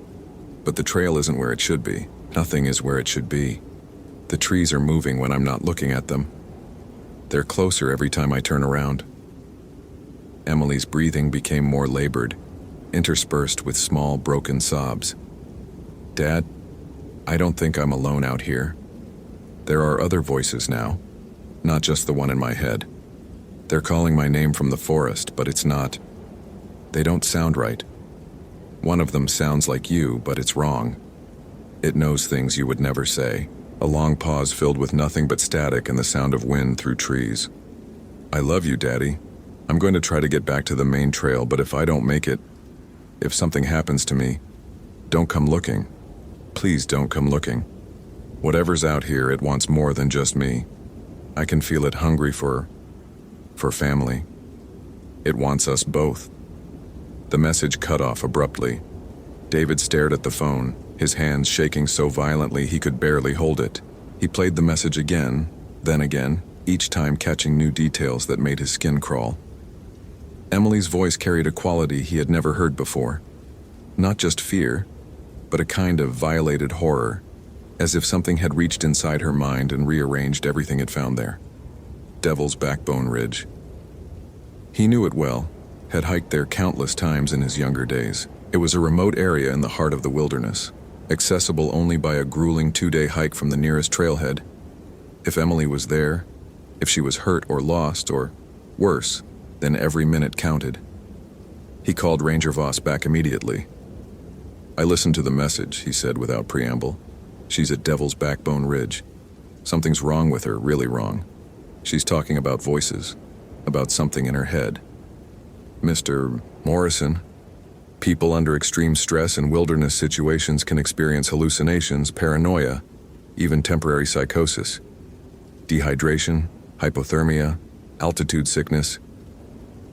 [SPEAKER 1] But the trail isn't where it should be. Nothing is where it should be. The trees are moving when I'm not looking at them. They're closer every time I turn around. Emily's breathing became more labored, interspersed with small, broken sobs. Dad, I don't think I'm alone out here. There are other voices now, not just the one in my head. They're calling my name from the forest, but it's not. They don't sound right. One of them sounds like you, but it's wrong. It knows things you would never say. A long pause filled with nothing but static and the sound of wind through trees. I love you, Daddy. I'm going to try to get back to the main trail, but if I don't make it, if something happens to me, don't come looking. Please don't come looking. Whatever's out here, it wants more than just me. I can feel it hungry for family. It wants us both. The message cut off abruptly. David stared at the phone, his hands shaking so violently he could barely hold it. He played the message again, then again, each time catching new details that made his skin crawl. Emily's voice carried a quality he had never heard before. Not just fear, but a kind of violated horror, as if something had reached inside her mind and rearranged everything it found there. Devil's Backbone Ridge. He knew it well, had hiked there countless times in his younger days. It was a remote area in the heart of the wilderness, accessible only by a grueling 2-day hike from the nearest trailhead. If Emily was there, if she was hurt or lost, or worse, then every minute counted. He called Ranger Voss back immediately. "I listened to the message," he said without preamble. "She's at Devil's Backbone Ridge. Something's wrong with her, really wrong. She's talking about voices, about something in her head." "Mr. Morrison, people under extreme stress in wilderness situations can experience hallucinations, paranoia, even temporary psychosis. Dehydration, hypothermia, altitude sickness.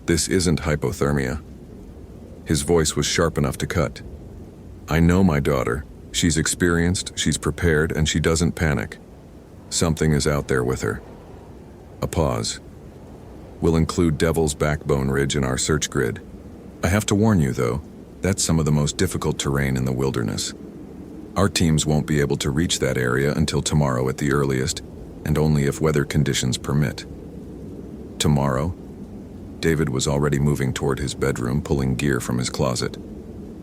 [SPEAKER 1] This isn't hypothermia." His voice was sharp enough to cut. "I know my daughter. She's experienced, she's prepared, and she doesn't panic. Something is out there with her." A pause. "We'll include Devil's Backbone Ridge in our search grid. I have to warn you, though, that's some of the most difficult terrain in the wilderness. Our teams won't be able to reach that area until tomorrow at the earliest, and only if weather conditions permit." Tomorrow? David was already moving toward his bedroom, pulling gear from his closet.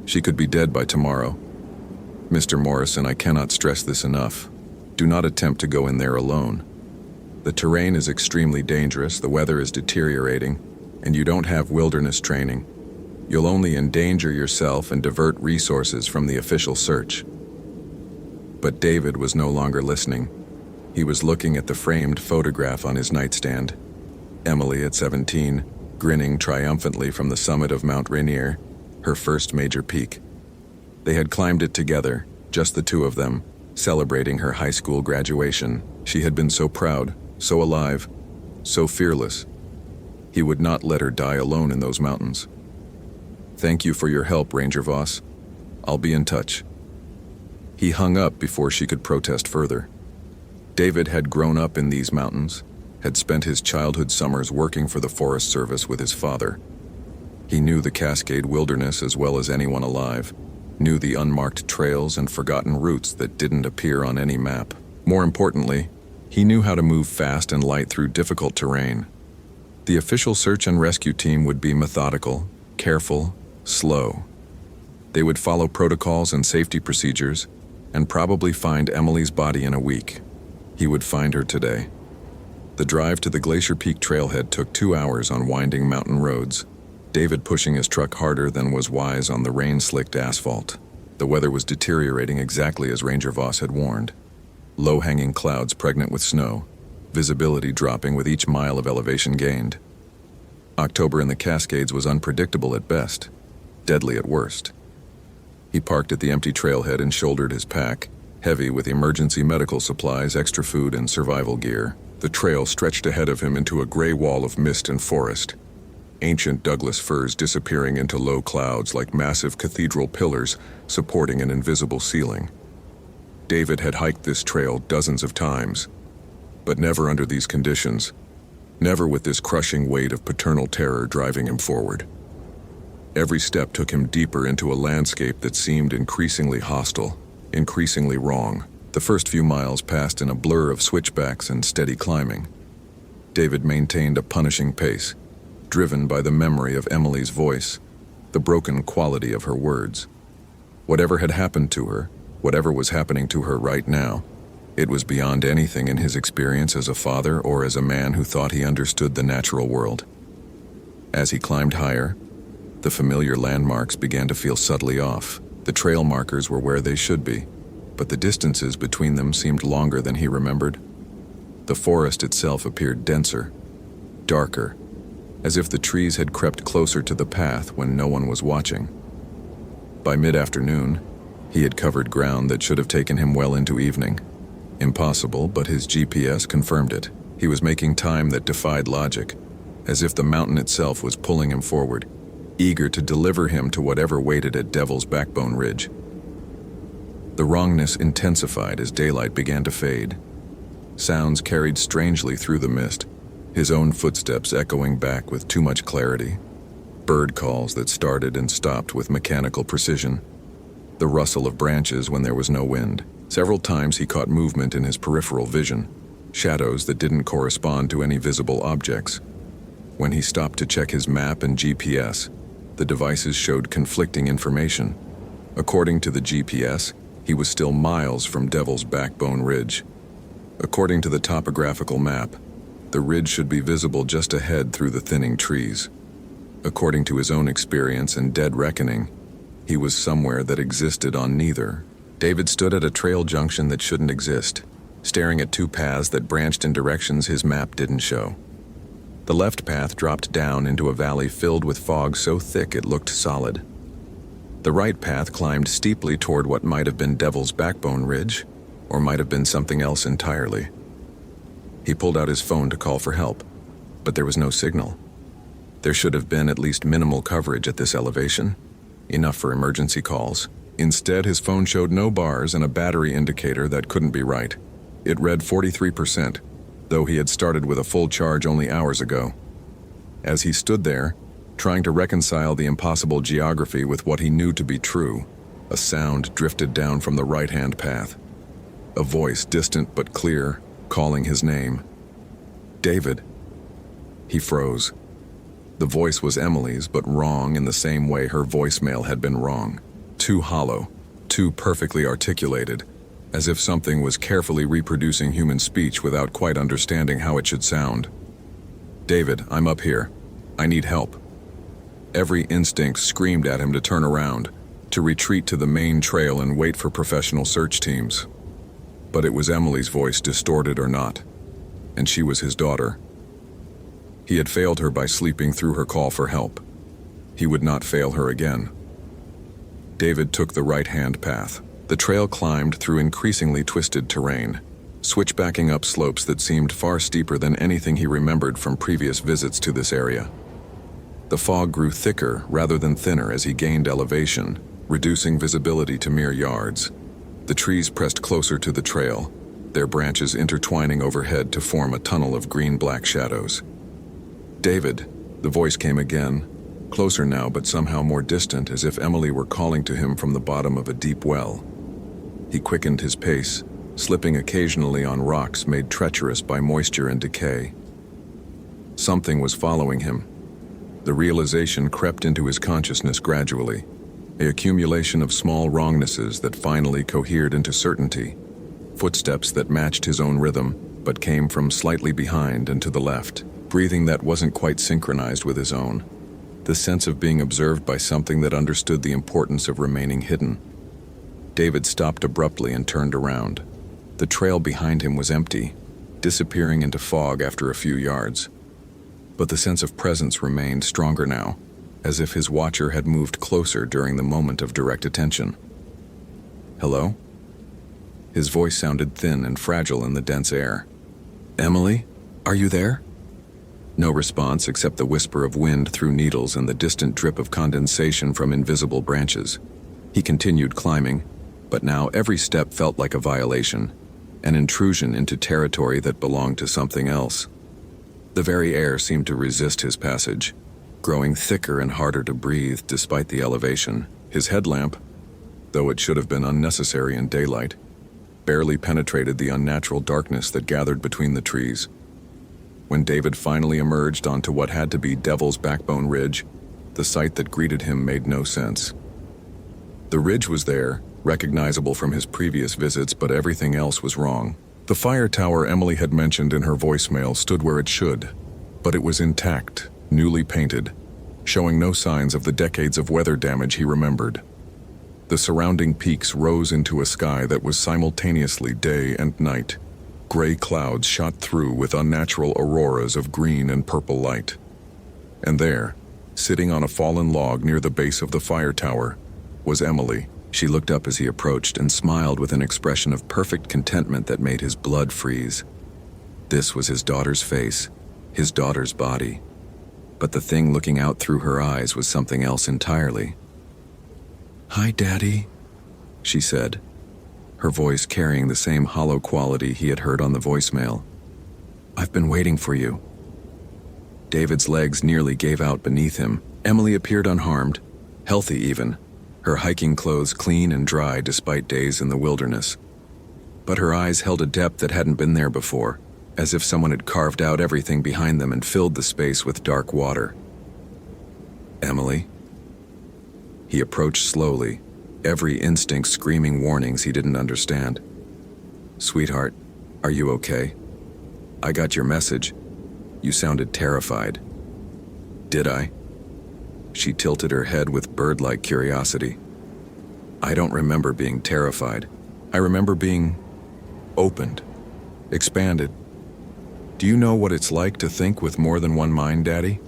[SPEAKER 1] She could be dead by tomorrow. "Mr. Morrison, I cannot stress this enough. Do not attempt to go in there alone. The terrain is extremely dangerous, the weather is deteriorating, and you don't have wilderness training. You'll only endanger yourself and divert resources from the official search." But David was no longer listening. He was looking at the framed photograph on his nightstand. Emily at 17, grinning triumphantly from the summit of Mount Rainier, her first major peak. They had climbed it together, just the two of them, celebrating her high school graduation. She had been so proud, so alive, so fearless. He would not let her die alone in those mountains. "Thank you for your help, Ranger Voss. I'll be in touch." He hung up before she could protest further. David had grown up in these mountains, had spent his childhood summers working for the Forest Service with his father. He knew the Cascade Wilderness as well as anyone alive, knew the unmarked trails and forgotten routes that didn't appear on any map. More importantly, he knew how to move fast and light through difficult terrain. The official search and rescue team would be methodical, careful, slow. They would follow protocols and safety procedures, and probably find Emily's body in a week. He would find her today. The drive to the Glacier Peak trailhead took 2 hours on winding mountain roads, David pushing his truck harder than was wise on the rain-slicked asphalt. The weather was deteriorating exactly as Ranger Voss had warned. Low-hanging clouds pregnant with snow, visibility dropping with each mile of elevation gained. October in the Cascades was unpredictable at best, deadly at worst. He parked at the empty trailhead and shouldered his pack, heavy with emergency medical supplies, extra food, and survival gear. The trail stretched ahead of him into a gray wall of mist and forest. Ancient Douglas firs disappearing into low clouds like massive cathedral pillars supporting an invisible ceiling. David had hiked this trail dozens of times, but never under these conditions, never with this crushing weight of paternal terror driving him forward. Every step took him deeper into a landscape that seemed increasingly hostile, increasingly wrong. The first few miles passed in a blur of switchbacks and steady climbing. David maintained a punishing pace, driven by the memory of Emily's voice, the broken quality of her words. Whatever had happened to her, whatever was happening to her right now, it was beyond anything in his experience as a father or as a man who thought he understood the natural world. As he climbed higher, the familiar landmarks began to feel subtly off. The trail markers were where they should be, but the distances between them seemed longer than he remembered. The forest itself appeared denser, darker, as if the trees had crept closer to the path when no one was watching. By mid-afternoon, he had covered ground that should have taken him well into evening. Impossible, but his GPS confirmed it. He was making time that defied logic, as if the mountain itself was pulling him forward. eager to deliver him to whatever waited at Devil's Backbone Ridge. The wrongness intensified as daylight began to fade. Sounds carried strangely through the mist, his own footsteps echoing back with too much clarity. Bird calls that started and stopped with mechanical precision. The rustle of branches when there was no wind. Several times he caught movement in his peripheral vision, shadows that didn't correspond to any visible objects. When he stopped to check his map and GPS, the devices showed conflicting information. According to the GPS, he was still miles from Devil's Backbone Ridge. According to the topographical map, the ridge should be visible just ahead through the thinning trees. According to his own experience and dead reckoning, he was somewhere that existed on neither. David stood at a trail junction that shouldn't exist, staring at two paths that branched in directions his map didn't show. The left path dropped down into a valley filled with fog so thick it looked solid. The right path climbed steeply toward what might have been Devil's Backbone Ridge, or might have been something else entirely. He pulled out his phone to call for help, but there was no signal. There should have been at least minimal coverage at this elevation, enough for emergency calls. Instead, his phone showed no bars and a battery indicator that couldn't be right. It read 43%, though he had started with a full charge only hours ago. As he stood there, trying to reconcile the impossible geography with what he knew to be true, a sound drifted down from the right-hand path. A voice, distant but clear, calling his name. David. He froze. The voice was Emily's, but wrong in the same way her voicemail had been wrong. Too hollow, too perfectly articulated, as if something was carefully reproducing human speech without quite understanding how it should sound. David, I'm up here. I need help. Every instinct screamed at him to turn around, to retreat to the main trail and wait for professional search teams. But it was Emily's voice, distorted or not, and she was his daughter. He had failed her by sleeping through her call for help. He would not fail her again. David took the right-hand path. The trail climbed through increasingly twisted terrain, switchbacking up slopes that seemed far steeper than anything he remembered from previous visits to this area. The fog grew thicker rather than thinner as he gained elevation, reducing visibility to mere yards. The trees pressed closer to the trail, their branches intertwining overhead to form a tunnel of green-black shadows. David, the voice came again, closer now but somehow more distant, as if Emily were calling to him from the bottom of a deep well. He quickened his pace, slipping occasionally on rocks made treacherous by moisture and decay. Something was following him. The realization crept into his consciousness gradually, an accumulation of small wrongnesses that finally cohered into certainty, footsteps that matched his own rhythm but came from slightly behind and to the left, breathing that wasn't quite synchronized with his own, the sense of being observed by something that understood the importance of remaining hidden. David stopped abruptly and turned around. The trail behind him was empty, disappearing into fog after a few yards. But the sense of presence remained stronger now, as if his watcher had moved closer during the moment of direct attention. Hello? His voice sounded thin and fragile in the dense air. Emily, are you there? No response except the whisper of wind through needles and the distant drip of condensation from invisible branches. He continued climbing, but now every step felt like a violation, an intrusion into territory that belonged to something else. The very air seemed to resist his passage, growing thicker and harder to breathe despite the elevation. His headlamp, though it should have been unnecessary in daylight, barely penetrated the unnatural darkness that gathered between the trees. When David finally emerged onto what had to be Devil's Backbone Ridge, the sight that greeted him made no sense. The ridge was there, recognizable from his previous visits, but everything else was wrong. The fire tower Emily had mentioned in her voicemail stood where it should, but it was intact, newly painted, showing no signs of the decades of weather damage he remembered. The surrounding peaks rose into a sky that was simultaneously day and night. Gray clouds shot through with unnatural auroras of green and purple light. And there, sitting on a fallen log near the base of the fire tower, was Emily. She looked up as he approached and smiled with an expression of perfect contentment that made his blood freeze. This was his daughter's face, his daughter's body. but the thing looking out through her eyes was something else entirely. "Hi, Daddy," she said, her voice carrying the same hollow quality he had heard on the voicemail. "I've been waiting for you." David's legs nearly gave out beneath him. Emily appeared unharmed, healthy even, her hiking clothes clean and dry despite days in the wilderness. But her eyes held a depth that hadn't been there before, as if someone had carved out everything behind them and filled the space with dark water. "Emily?" He approached slowly, every instinct screaming warnings he didn't understand. "Sweetheart, are you okay? I got your message. You sounded terrified." "Did I?" She tilted her head with bird-like curiosity. "I don't remember being terrified. I remember being opened, expanded. Do you know what it's like to think with more than one mind, Daddy?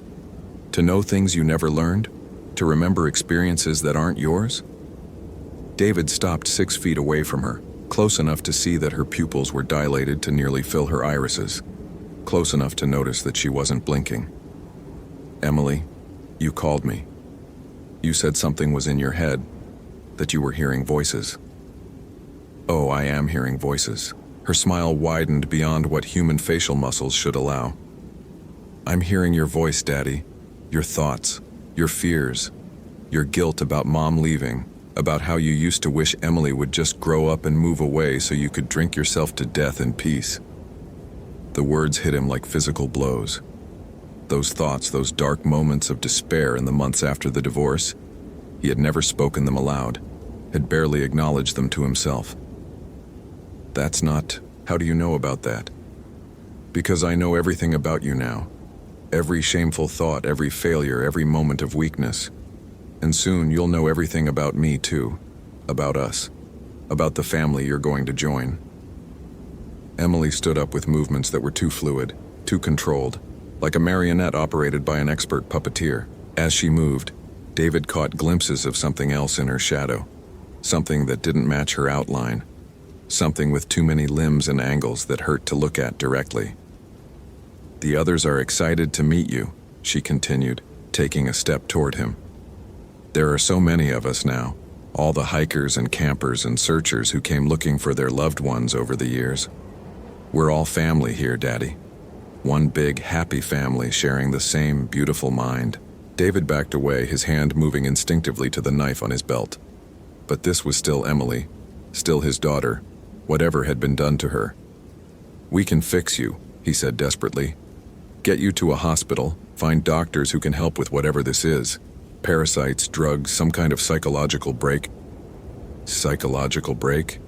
[SPEAKER 1] To know things you never learned? To remember experiences that aren't yours?" David stopped 6 feet away from her, close enough to see that her pupils were dilated to nearly fill her irises, close enough to notice that she wasn't blinking. "Emily, you called me. You said something was in your head, that you were hearing voices." "Oh, I am hearing voices." Her smile widened beyond what human facial muscles should allow. "I'm hearing your voice, Daddy. Your thoughts, your fears, your guilt about Mom leaving, about how you used to wish Emily would just grow up and move away so you could drink yourself to death in peace." The words hit him like physical blows. Those thoughts, those dark moments of despair in the months after the divorce, he had never spoken them aloud, had barely acknowledged them to himself. "That's not... How do you know about that?" "Because I know everything about you now. Every shameful thought, every failure, every moment of weakness. And soon you'll know everything about me too. About us. About the family you're going to join." Emily stood up with movements that were too fluid, too controlled, like a marionette operated by an expert puppeteer. As she moved, David caught glimpses of something else in her shadow. Something that didn't match her outline. Something with too many limbs and angles that hurt to look at directly. "The others are excited to meet you," she continued, taking a step toward him. "There are so many of us now, all the hikers and campers and searchers who came looking for their loved ones over the years. We're all family here, Daddy. One big, happy family sharing the same beautiful mind." David backed away, his hand moving instinctively to the knife on his belt. But this was still Emily, still his daughter, whatever had been done to her. "We can fix you," he said desperately. "Get you to a hospital, find doctors who can help with whatever this is. Parasites, drugs, some kind of psychological break." "Psychological break?"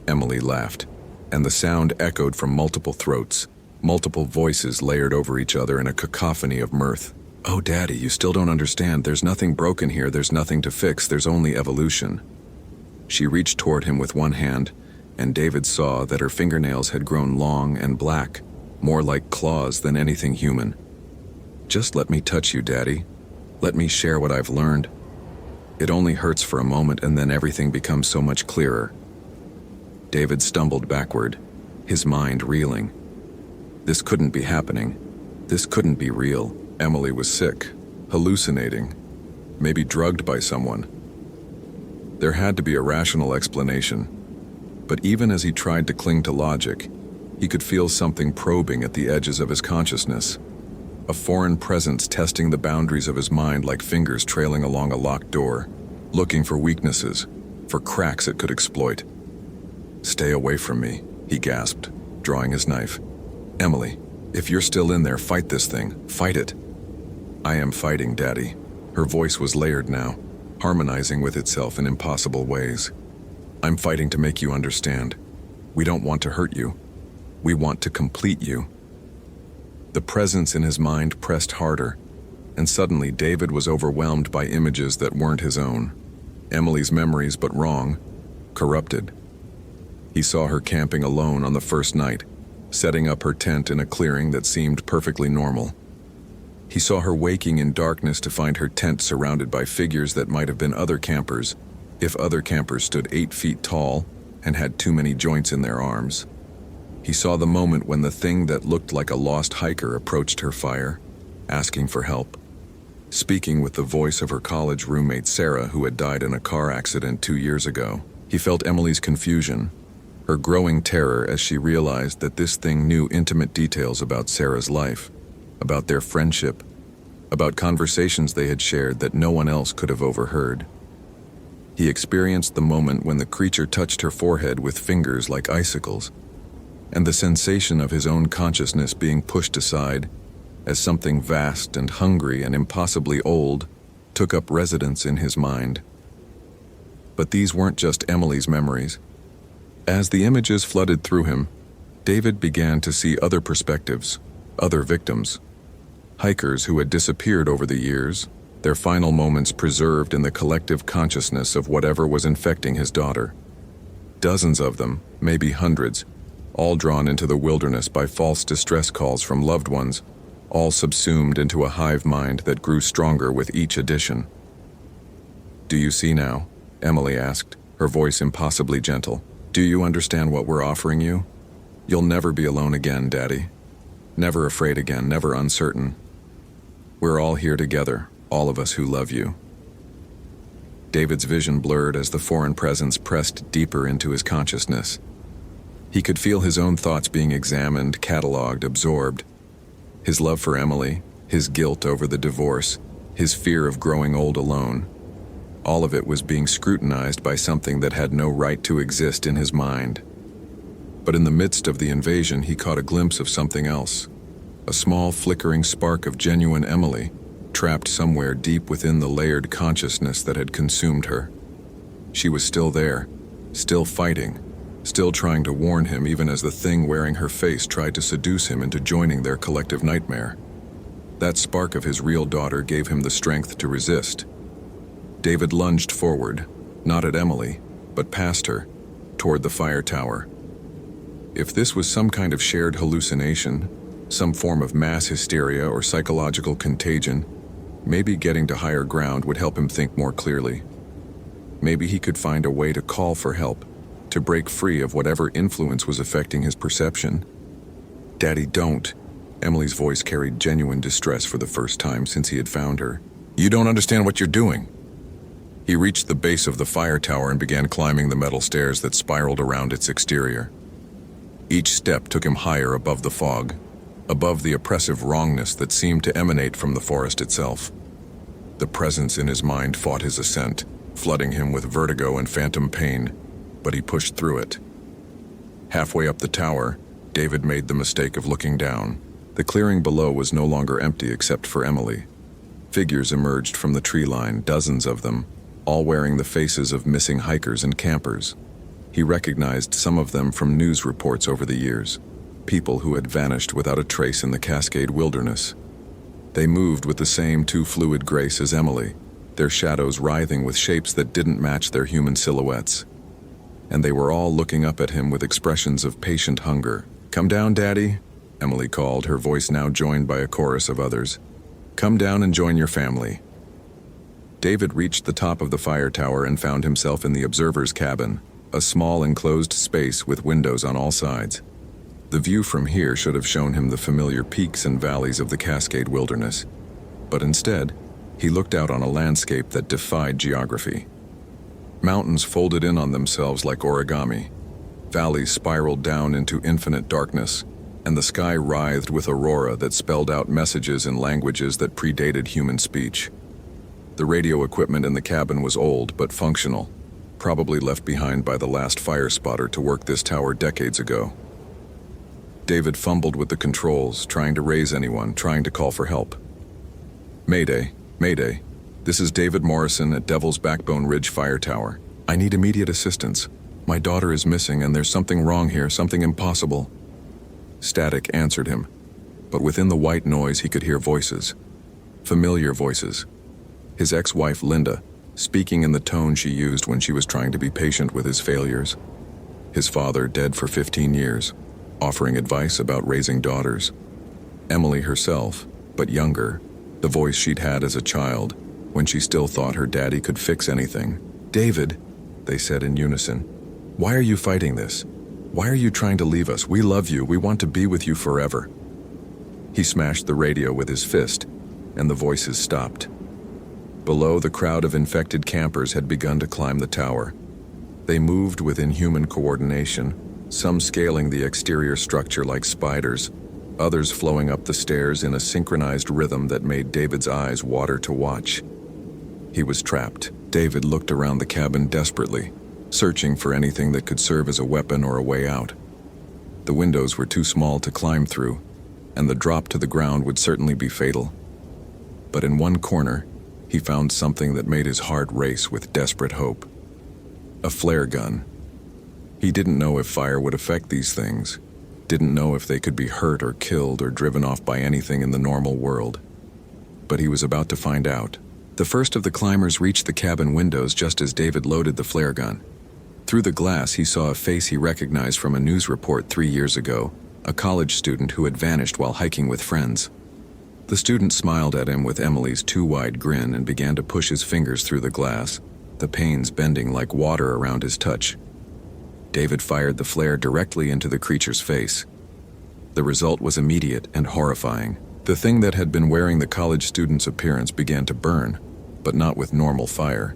[SPEAKER 1] Emily laughed, and the sound echoed from multiple throats, multiple voices layered over each other in a cacophony of mirth. "Oh, Daddy, you still don't understand. There's nothing broken here, there's nothing to fix, there's only evolution." She reached toward him with one hand, and David saw that her fingernails had grown long and black, more like claws than anything human. "Just let me touch you, Daddy. Let me share what I've learned. It only hurts for a moment and then everything becomes so much clearer." David stumbled backward, his mind reeling. This couldn't be happening. This couldn't be real. Emily was sick, hallucinating, maybe drugged by someone. There had to be a rational explanation. But even as he tried to cling to logic, he could feel something probing at the edges of his consciousness. A foreign presence testing the boundaries of his mind like fingers trailing along a locked door, looking for weaknesses, for cracks it could exploit. "Stay away from me," he gasped, drawing his knife. "Emily, if you're still in there, fight this thing. Fight it." "I am fighting, Daddy." Her voice was layered now, harmonizing with itself in impossible ways. "I'm fighting to make you understand. We don't want to hurt you. We want to complete you." The presence in his mind pressed harder, and suddenly David was overwhelmed by images that weren't his own. Emily's memories, but wrong, corrupted. He saw her camping alone on the first night, setting up her tent in a clearing that seemed perfectly normal. He saw her waking in darkness to find her tent surrounded by figures that might have been other campers, if other campers stood 8 feet tall and had too many joints in their arms. He saw the moment when the thing that looked like a lost hiker approached her fire, asking for help. Speaking with the voice of her college roommate Sarah, who had died in a car accident 2 years ago, he felt Emily's confusion, her growing terror as she realized that this thing knew intimate details about Sarah's life, about their friendship, about conversations they had shared that no one else could have overheard. He experienced the moment when the creature touched her forehead with fingers like icicles, and the sensation of his own consciousness being pushed aside as something vast and hungry and impossibly old took up residence in his mind. But these weren't just Emily's memories. As the images flooded through him, David began to see other perspectives, other victims. Hikers who had disappeared over the years, their final moments preserved in the collective consciousness of whatever was infecting his daughter. Dozens of them, maybe hundreds, all drawn into the wilderness by false distress calls from loved ones, all subsumed into a hive mind that grew stronger with each addition. "Do you see now?" Emily asked, her voice impossibly gentle. "Do you understand what we're offering you? You'll never be alone again, Daddy. Never afraid again, never uncertain. We're all here together, all of us who love you." David's vision blurred as the foreign presence pressed deeper into his consciousness. He could feel his own thoughts being examined, catalogued, absorbed. His love for Emily, his guilt over the divorce, his fear of growing old alone. All of it was being scrutinized by something that had no right to exist in his mind. But in the midst of the invasion, he caught a glimpse of something else. A small flickering spark of genuine Emily, trapped somewhere deep within the layered consciousness that had consumed her. She was still there, still fighting, still trying to warn him even as the thing wearing her face tried to seduce him into joining their collective nightmare. That spark of his real daughter gave him the strength to resist. David lunged forward, not at Emily, but past her, toward the fire tower. If this was some kind of shared hallucination, some form of mass hysteria or psychological contagion, maybe getting to higher ground would help him think more clearly. Maybe he could find a way to call for help, to break free of whatever influence was affecting his perception. "Daddy, don't." Emily's voice carried genuine distress for the first time since he had found her. "You don't understand what you're doing." He reached the base of the fire tower and began climbing the metal stairs that spiraled around its exterior. Each step took him higher above the fog, above the oppressive wrongness that seemed to emanate from the forest itself. The presence in his mind fought his ascent, flooding him with vertigo and phantom pain, but he pushed through it. Halfway up the tower, David made the mistake of looking down. The clearing below was no longer empty except for Emily. Figures emerged from the tree line, dozens of them, all wearing the faces of missing hikers and campers. He recognized some of them from news reports over the years, people who had vanished without a trace in the Cascade wilderness. They moved with the same too fluid grace as Emily, their shadows writhing with shapes that didn't match their human silhouettes. And they were all looking up at him with expressions of patient hunger. "Come down, Daddy," Emily called, her voice now joined by a chorus of others. "Come down and join your family." David reached the top of the fire tower and found himself in the observer's cabin, a small enclosed space with windows on all sides. The view from here should have shown him the familiar peaks and valleys of the Cascade wilderness, but instead, he looked out on a landscape that defied geography. Mountains folded in on themselves like origami, valleys spiraled down into infinite darkness, and the sky writhed with aurora that spelled out messages in languages that predated human speech. The radio equipment in the cabin was old but functional, probably left behind by the last fire spotter to work this tower decades ago. David fumbled with the controls, trying to raise anyone, trying to call for help. "Mayday, Mayday. This is David Morrison at Devil's Backbone Ridge Fire Tower. I need immediate assistance. My daughter is missing and there's something wrong here, something impossible." Static answered him, but within the white noise he could hear voices. Familiar voices. His ex-wife Linda, speaking in the tone she used when she was trying to be patient with his failures. His father, dead for 15 years, offering advice about raising daughters. Emily herself, but younger, the voice she'd had as a child, when she still thought her daddy could fix anything. "David," they said in unison, "why are you fighting this? Why are you trying to leave us? We love you, we want to be with you forever." He smashed the radio with his fist, and the voices stopped. Below, the crowd of infected campers had begun to climb the tower. They moved with inhuman coordination, some scaling the exterior structure like spiders, others flowing up the stairs in a synchronized rhythm that made David's eyes water to watch. He was trapped. David looked around the cabin desperately, searching for anything that could serve as a weapon or a way out. The windows were too small to climb through, and the drop to the ground would certainly be fatal. But in one corner, he found something that made his heart race with desperate hope. A flare gun. He didn't know if fire would affect these things, didn't know if they could be hurt or killed or driven off by anything in the normal world. But he was about to find out. The first of the climbers reached the cabin windows just as David loaded the flare gun. Through the glass, he saw a face he recognized from a news report 3 years ago, a college student who had vanished while hiking with friends. The student smiled at him with Emily's too wide grin and began to push his fingers through the glass, the panes bending like water around his touch. David fired the flare directly into the creature's face. The result was immediate and horrifying. The thing that had been wearing the college student's appearance began to burn, but not with normal fire.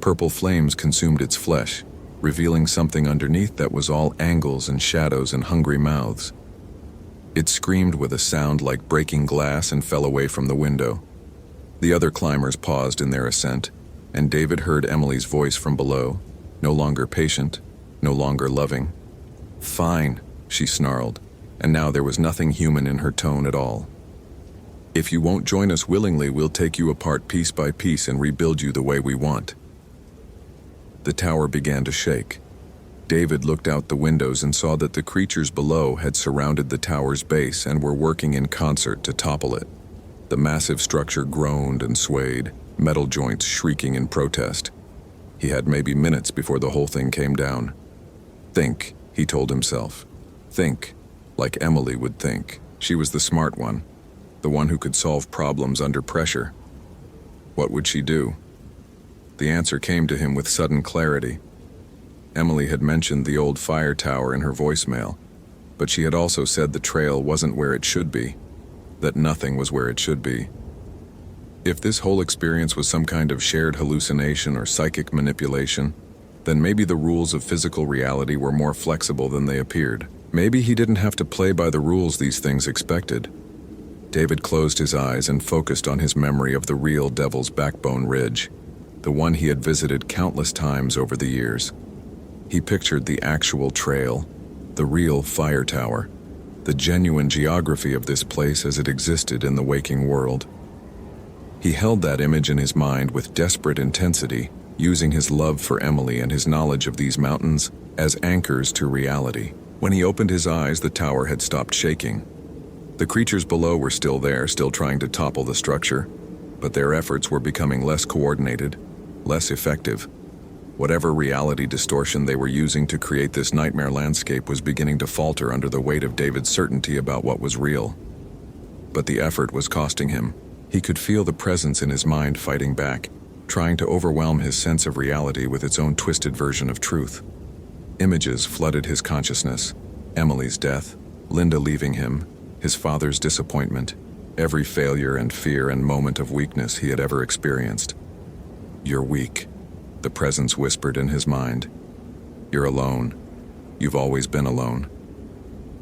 [SPEAKER 1] Purple flames consumed its flesh, revealing something underneath that was all angles and shadows and hungry mouths. It screamed with a sound like breaking glass and fell away from the window. The other climbers paused in their ascent, and David heard Emily's voice from below, no longer patient, no longer loving. "Fine," she snarled, and now there was nothing human in her tone at all. "If you won't join us willingly, we'll take you apart piece by piece and rebuild you the way we want." The tower began to shake. David looked out the windows and saw that the creatures below had surrounded the tower's base and were working in concert to topple it. The massive structure groaned and swayed, metal joints shrieking in protest. He had maybe minutes before the whole thing came down. Think, he told himself. Think, like Emily would think. She was the smart one, the one who could solve problems under pressure. What would she do? The answer came to him with sudden clarity. Emily had mentioned the old fire tower in her voicemail, but she had also said the trail wasn't where it should be, that nothing was where it should be. If this whole experience was some kind of shared hallucination or psychic manipulation, then maybe the rules of physical reality were more flexible than they appeared. Maybe he didn't have to play by the rules these things expected. David closed his eyes and focused on his memory of the real Devil's Backbone Ridge, the one he had visited countless times over the years. He pictured the actual trail, the real fire tower, the genuine geography of this place as it existed in the waking world. He held that image in his mind with desperate intensity, using his love for Emily and his knowledge of these mountains as anchors to reality. When he opened his eyes, the tower had stopped shaking. The creatures below were still there, still trying to topple the structure, but their efforts were becoming less coordinated, less effective. Whatever reality distortion they were using to create this nightmare landscape was beginning to falter under the weight of David's certainty about what was real. But the effort was costing him. He could feel the presence in his mind fighting back, trying to overwhelm his sense of reality with its own twisted version of truth. Images flooded his consciousness. Emily's death, Linda leaving him, his father's disappointment, every failure and fear and moment of weakness he had ever experienced. "You're weak," the presence whispered in his mind. "You're alone. You've always been alone.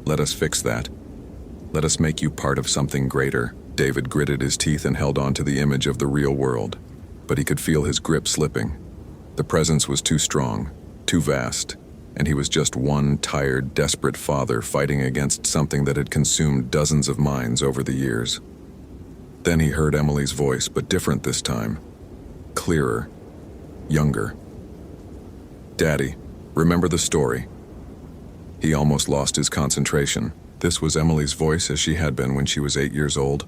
[SPEAKER 1] Let us fix that. Let us make you part of something greater." David gritted his teeth and held on to the image of the real world, but he could feel his grip slipping. The presence was too strong, too vast, and he was just one tired, desperate father fighting against something that had consumed dozens of minds over the years. Then he heard Emily's voice, but different this time. Clearer. Younger. "Daddy, remember the story?" He almost lost his concentration. This was Emily's voice as she had been when she was 8 years old,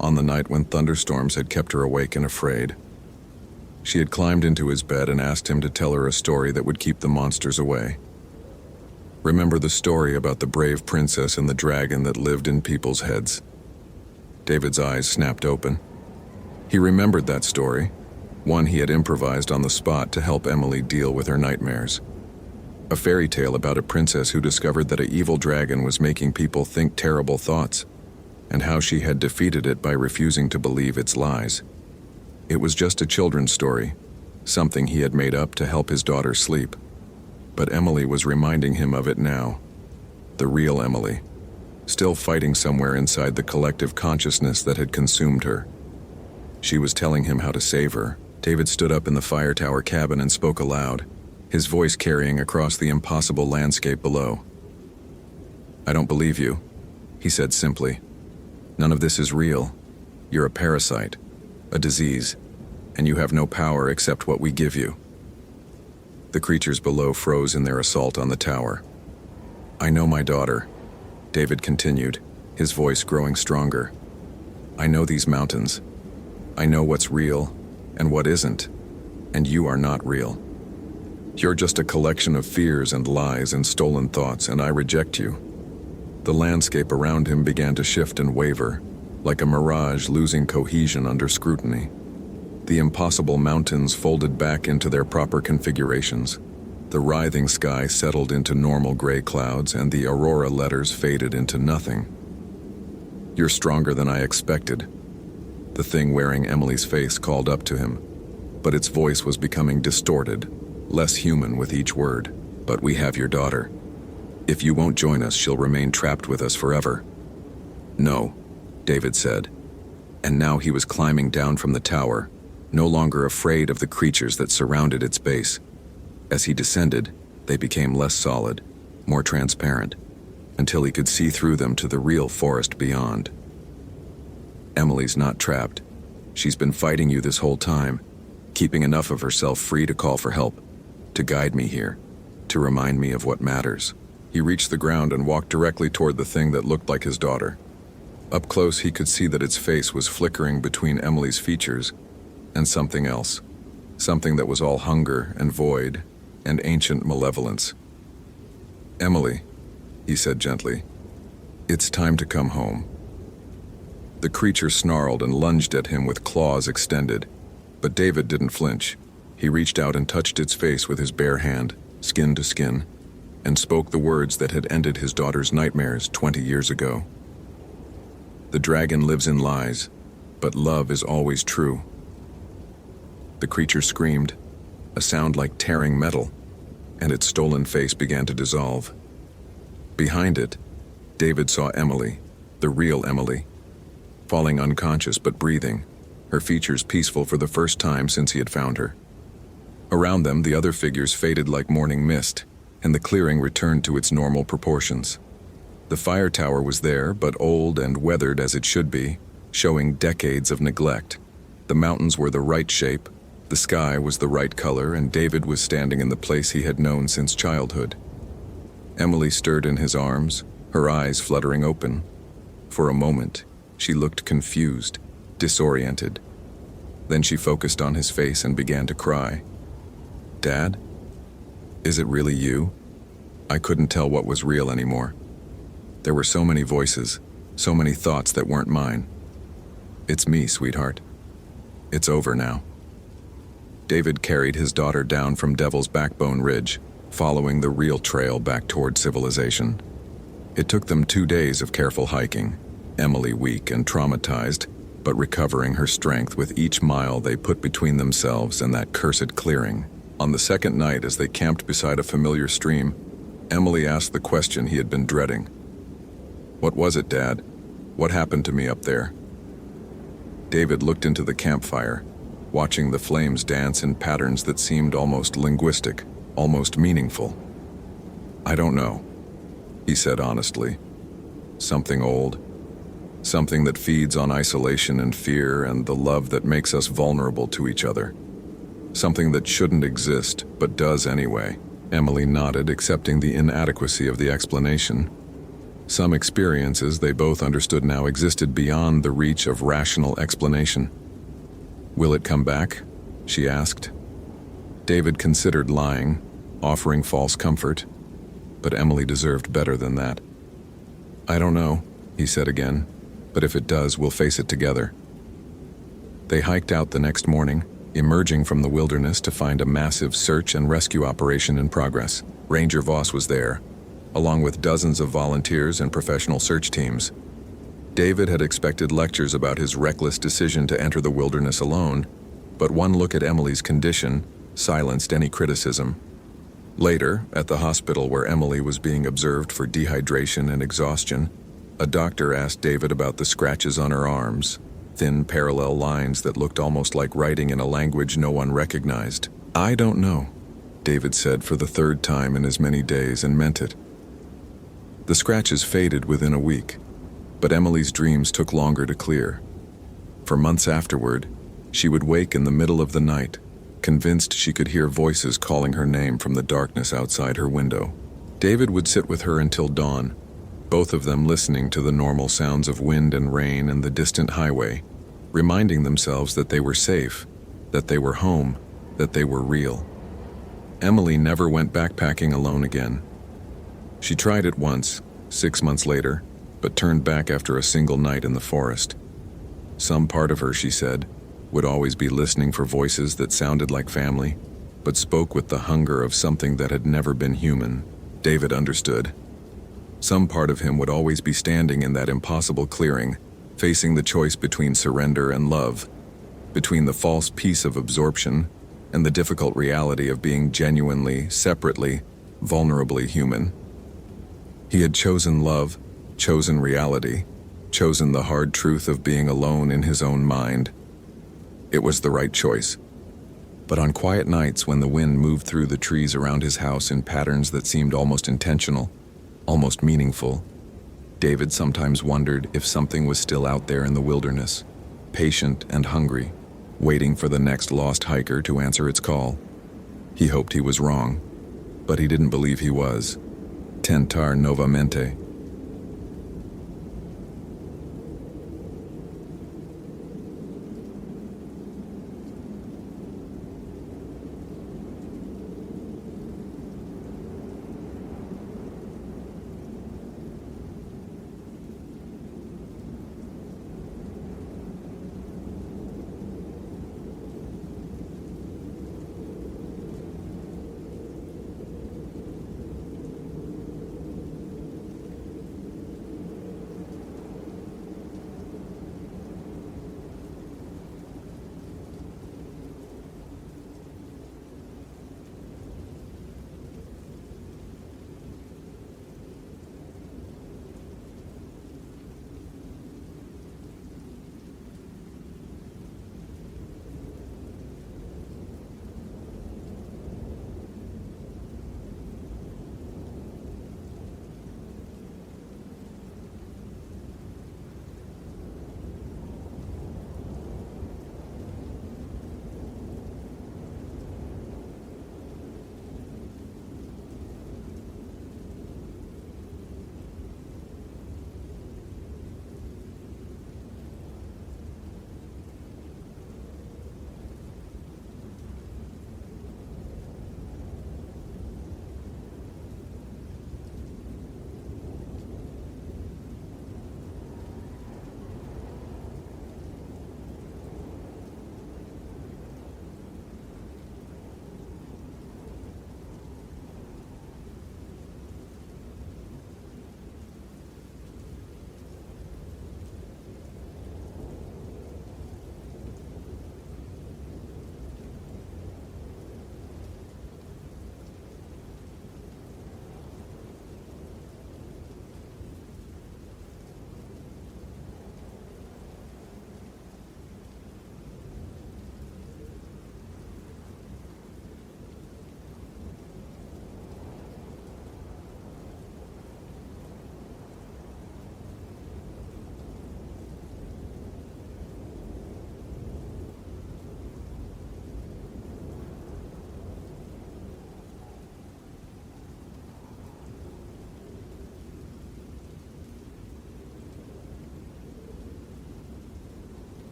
[SPEAKER 1] on the night when thunderstorms had kept her awake and afraid. She had climbed into his bed and asked him to tell her a story that would keep the monsters away. Remember the story about the brave princess and the dragon that lived in people's heads? David's eyes snapped open. He remembered that story, one he had improvised on the spot to help Emily deal with her nightmares. A fairy tale about a princess who discovered that an evil dragon was making people think terrible thoughts. and how she had defeated it by refusing to believe its lies. It was just a children's story, something he had made up to help his daughter sleep. But Emily was reminding him of it now. The real Emily, still fighting somewhere inside the collective consciousness that had consumed her. She was telling him how to save her. David stood up in the fire tower cabin and spoke aloud, his voice carrying across the impossible landscape below. "I don't believe you," he said simply. "None of this is real. You're a parasite, a disease, and you have no power except what we give you." The creatures below froze in their assault on the tower. "I know my daughter," David continued, his voice growing stronger. "I know these mountains. I know what's real and what isn't, and you are not real. You're just a collection of fears and lies and stolen thoughts, and I reject you." The landscape around him began to shift and waver, like a mirage losing cohesion under scrutiny. The impossible mountains folded back into their proper configurations. The writhing sky settled into normal gray clouds, and the aurora letters faded into nothing. "You're stronger than I expected," the thing wearing Emily's face called up to him, but its voice was becoming distorted, less human with each word. "But we have your daughter. If you won't join us, she'll remain trapped with us forever." "No," David said, and now he was climbing down from the tower, no longer afraid of the creatures that surrounded its base. As he descended, they became less solid, more transparent, until he could see through them to the real forest beyond. "Emily's not trapped. She's been fighting you this whole time, keeping enough of herself free to call for help, to guide me here, to remind me of what matters." He reached the ground and walked directly toward the thing that looked like his daughter. Up close, he could see that its face was flickering between Emily's features and something else, something that was all hunger and void and ancient malevolence. "Emily," he said gently, "it's time to come home." The creature snarled and lunged at him with claws extended, but David didn't flinch. He reached out and touched its face with his bare hand, skin to skin, and spoke the words that had ended his daughter's nightmares 20 years ago. "The dragon lives in lies, but love is always true." The creature screamed, a sound like tearing metal, and its stolen face began to dissolve. Behind it, David saw Emily, the real Emily, falling unconscious but breathing, her features peaceful for the first time since he had found her. Around them, the other figures faded like morning mist, and the clearing returned to its normal proportions. The fire tower was there, but old and weathered as it should be, showing decades of neglect. The mountains were the right shape, the sky was the right color, and David was standing in the place he had known since childhood. Emily stirred in his arms, her eyes fluttering open. For a moment, she looked confused, disoriented. Then she focused on his face and began to cry. "Dad? Is it really you?" I couldn't tell what was real anymore. There were so many voices, so many thoughts that weren't mine. "It's me, sweetheart. It's over now." David carried his daughter down from Devil's Backbone Ridge, following the real trail back toward civilization. It took them 2 days of careful hiking, Emily weak and traumatized, but recovering her strength with each mile they put between themselves and that cursed clearing. On the second night, as they camped beside a familiar stream, Emily asked the question he had been dreading. "What was it, Dad? What happened to me up there?" David looked into the campfire, watching the flames dance in patterns that seemed almost linguistic, almost meaningful. "I don't know," he said honestly. "Something old. Something that feeds on isolation and fear and the love that makes us vulnerable to each other. Something that shouldn't exist, but does anyway." Emily nodded, accepting the inadequacy of the explanation. Some experiences they both understood now existed beyond the reach of rational explanation. "Will it come back?" she asked. David considered lying, offering false comfort, but Emily deserved better than that. "I don't know," he said again, "but if it does, we'll face it together." They hiked out the next morning, emerging from the wilderness to find a massive search and rescue operation in progress. Ranger Voss was there, along with dozens of volunteers and professional search teams. David had expected lectures about his reckless decision to enter the wilderness alone, but one look at Emily's condition silenced any criticism. Later, at the hospital where Emily was being observed for dehydration and exhaustion, a doctor asked David about the scratches on her arms, thin parallel lines that looked almost like writing in a language no one recognized. "I don't know," David said for the third time in as many days, and meant it. The scratches faded within a week, but Emily's dreams took longer to clear. For months afterward, she would wake in the middle of the night, convinced she could hear voices calling her name from the darkness outside her window. David would sit with her until dawn, both of them listening to the normal sounds of wind and rain and the distant highway, reminding themselves that they were safe, that they were home, that they were real. Emily never went backpacking alone again. She tried it once, 6 months later, but turned back after a single night in the forest. Some part of her, she said, would always be listening for voices that sounded like family, but spoke with the hunger of something that had never been human. David understood. Some part of him would always be standing in that impossible clearing, facing the choice between surrender and love, between the false peace of absorption and the difficult reality of being genuinely, separately, vulnerably human. He had chosen love, chosen reality, chosen the hard truth of being alone in his own mind. It was the right choice. But on quiet nights when the wind moved through the trees around his house in patterns that seemed almost intentional, almost meaningful, David sometimes wondered if something was still out there in the wilderness, patient and hungry, waiting for the next lost hiker to answer its call. He hoped he was wrong, but he didn't believe he was. Tentar novamente.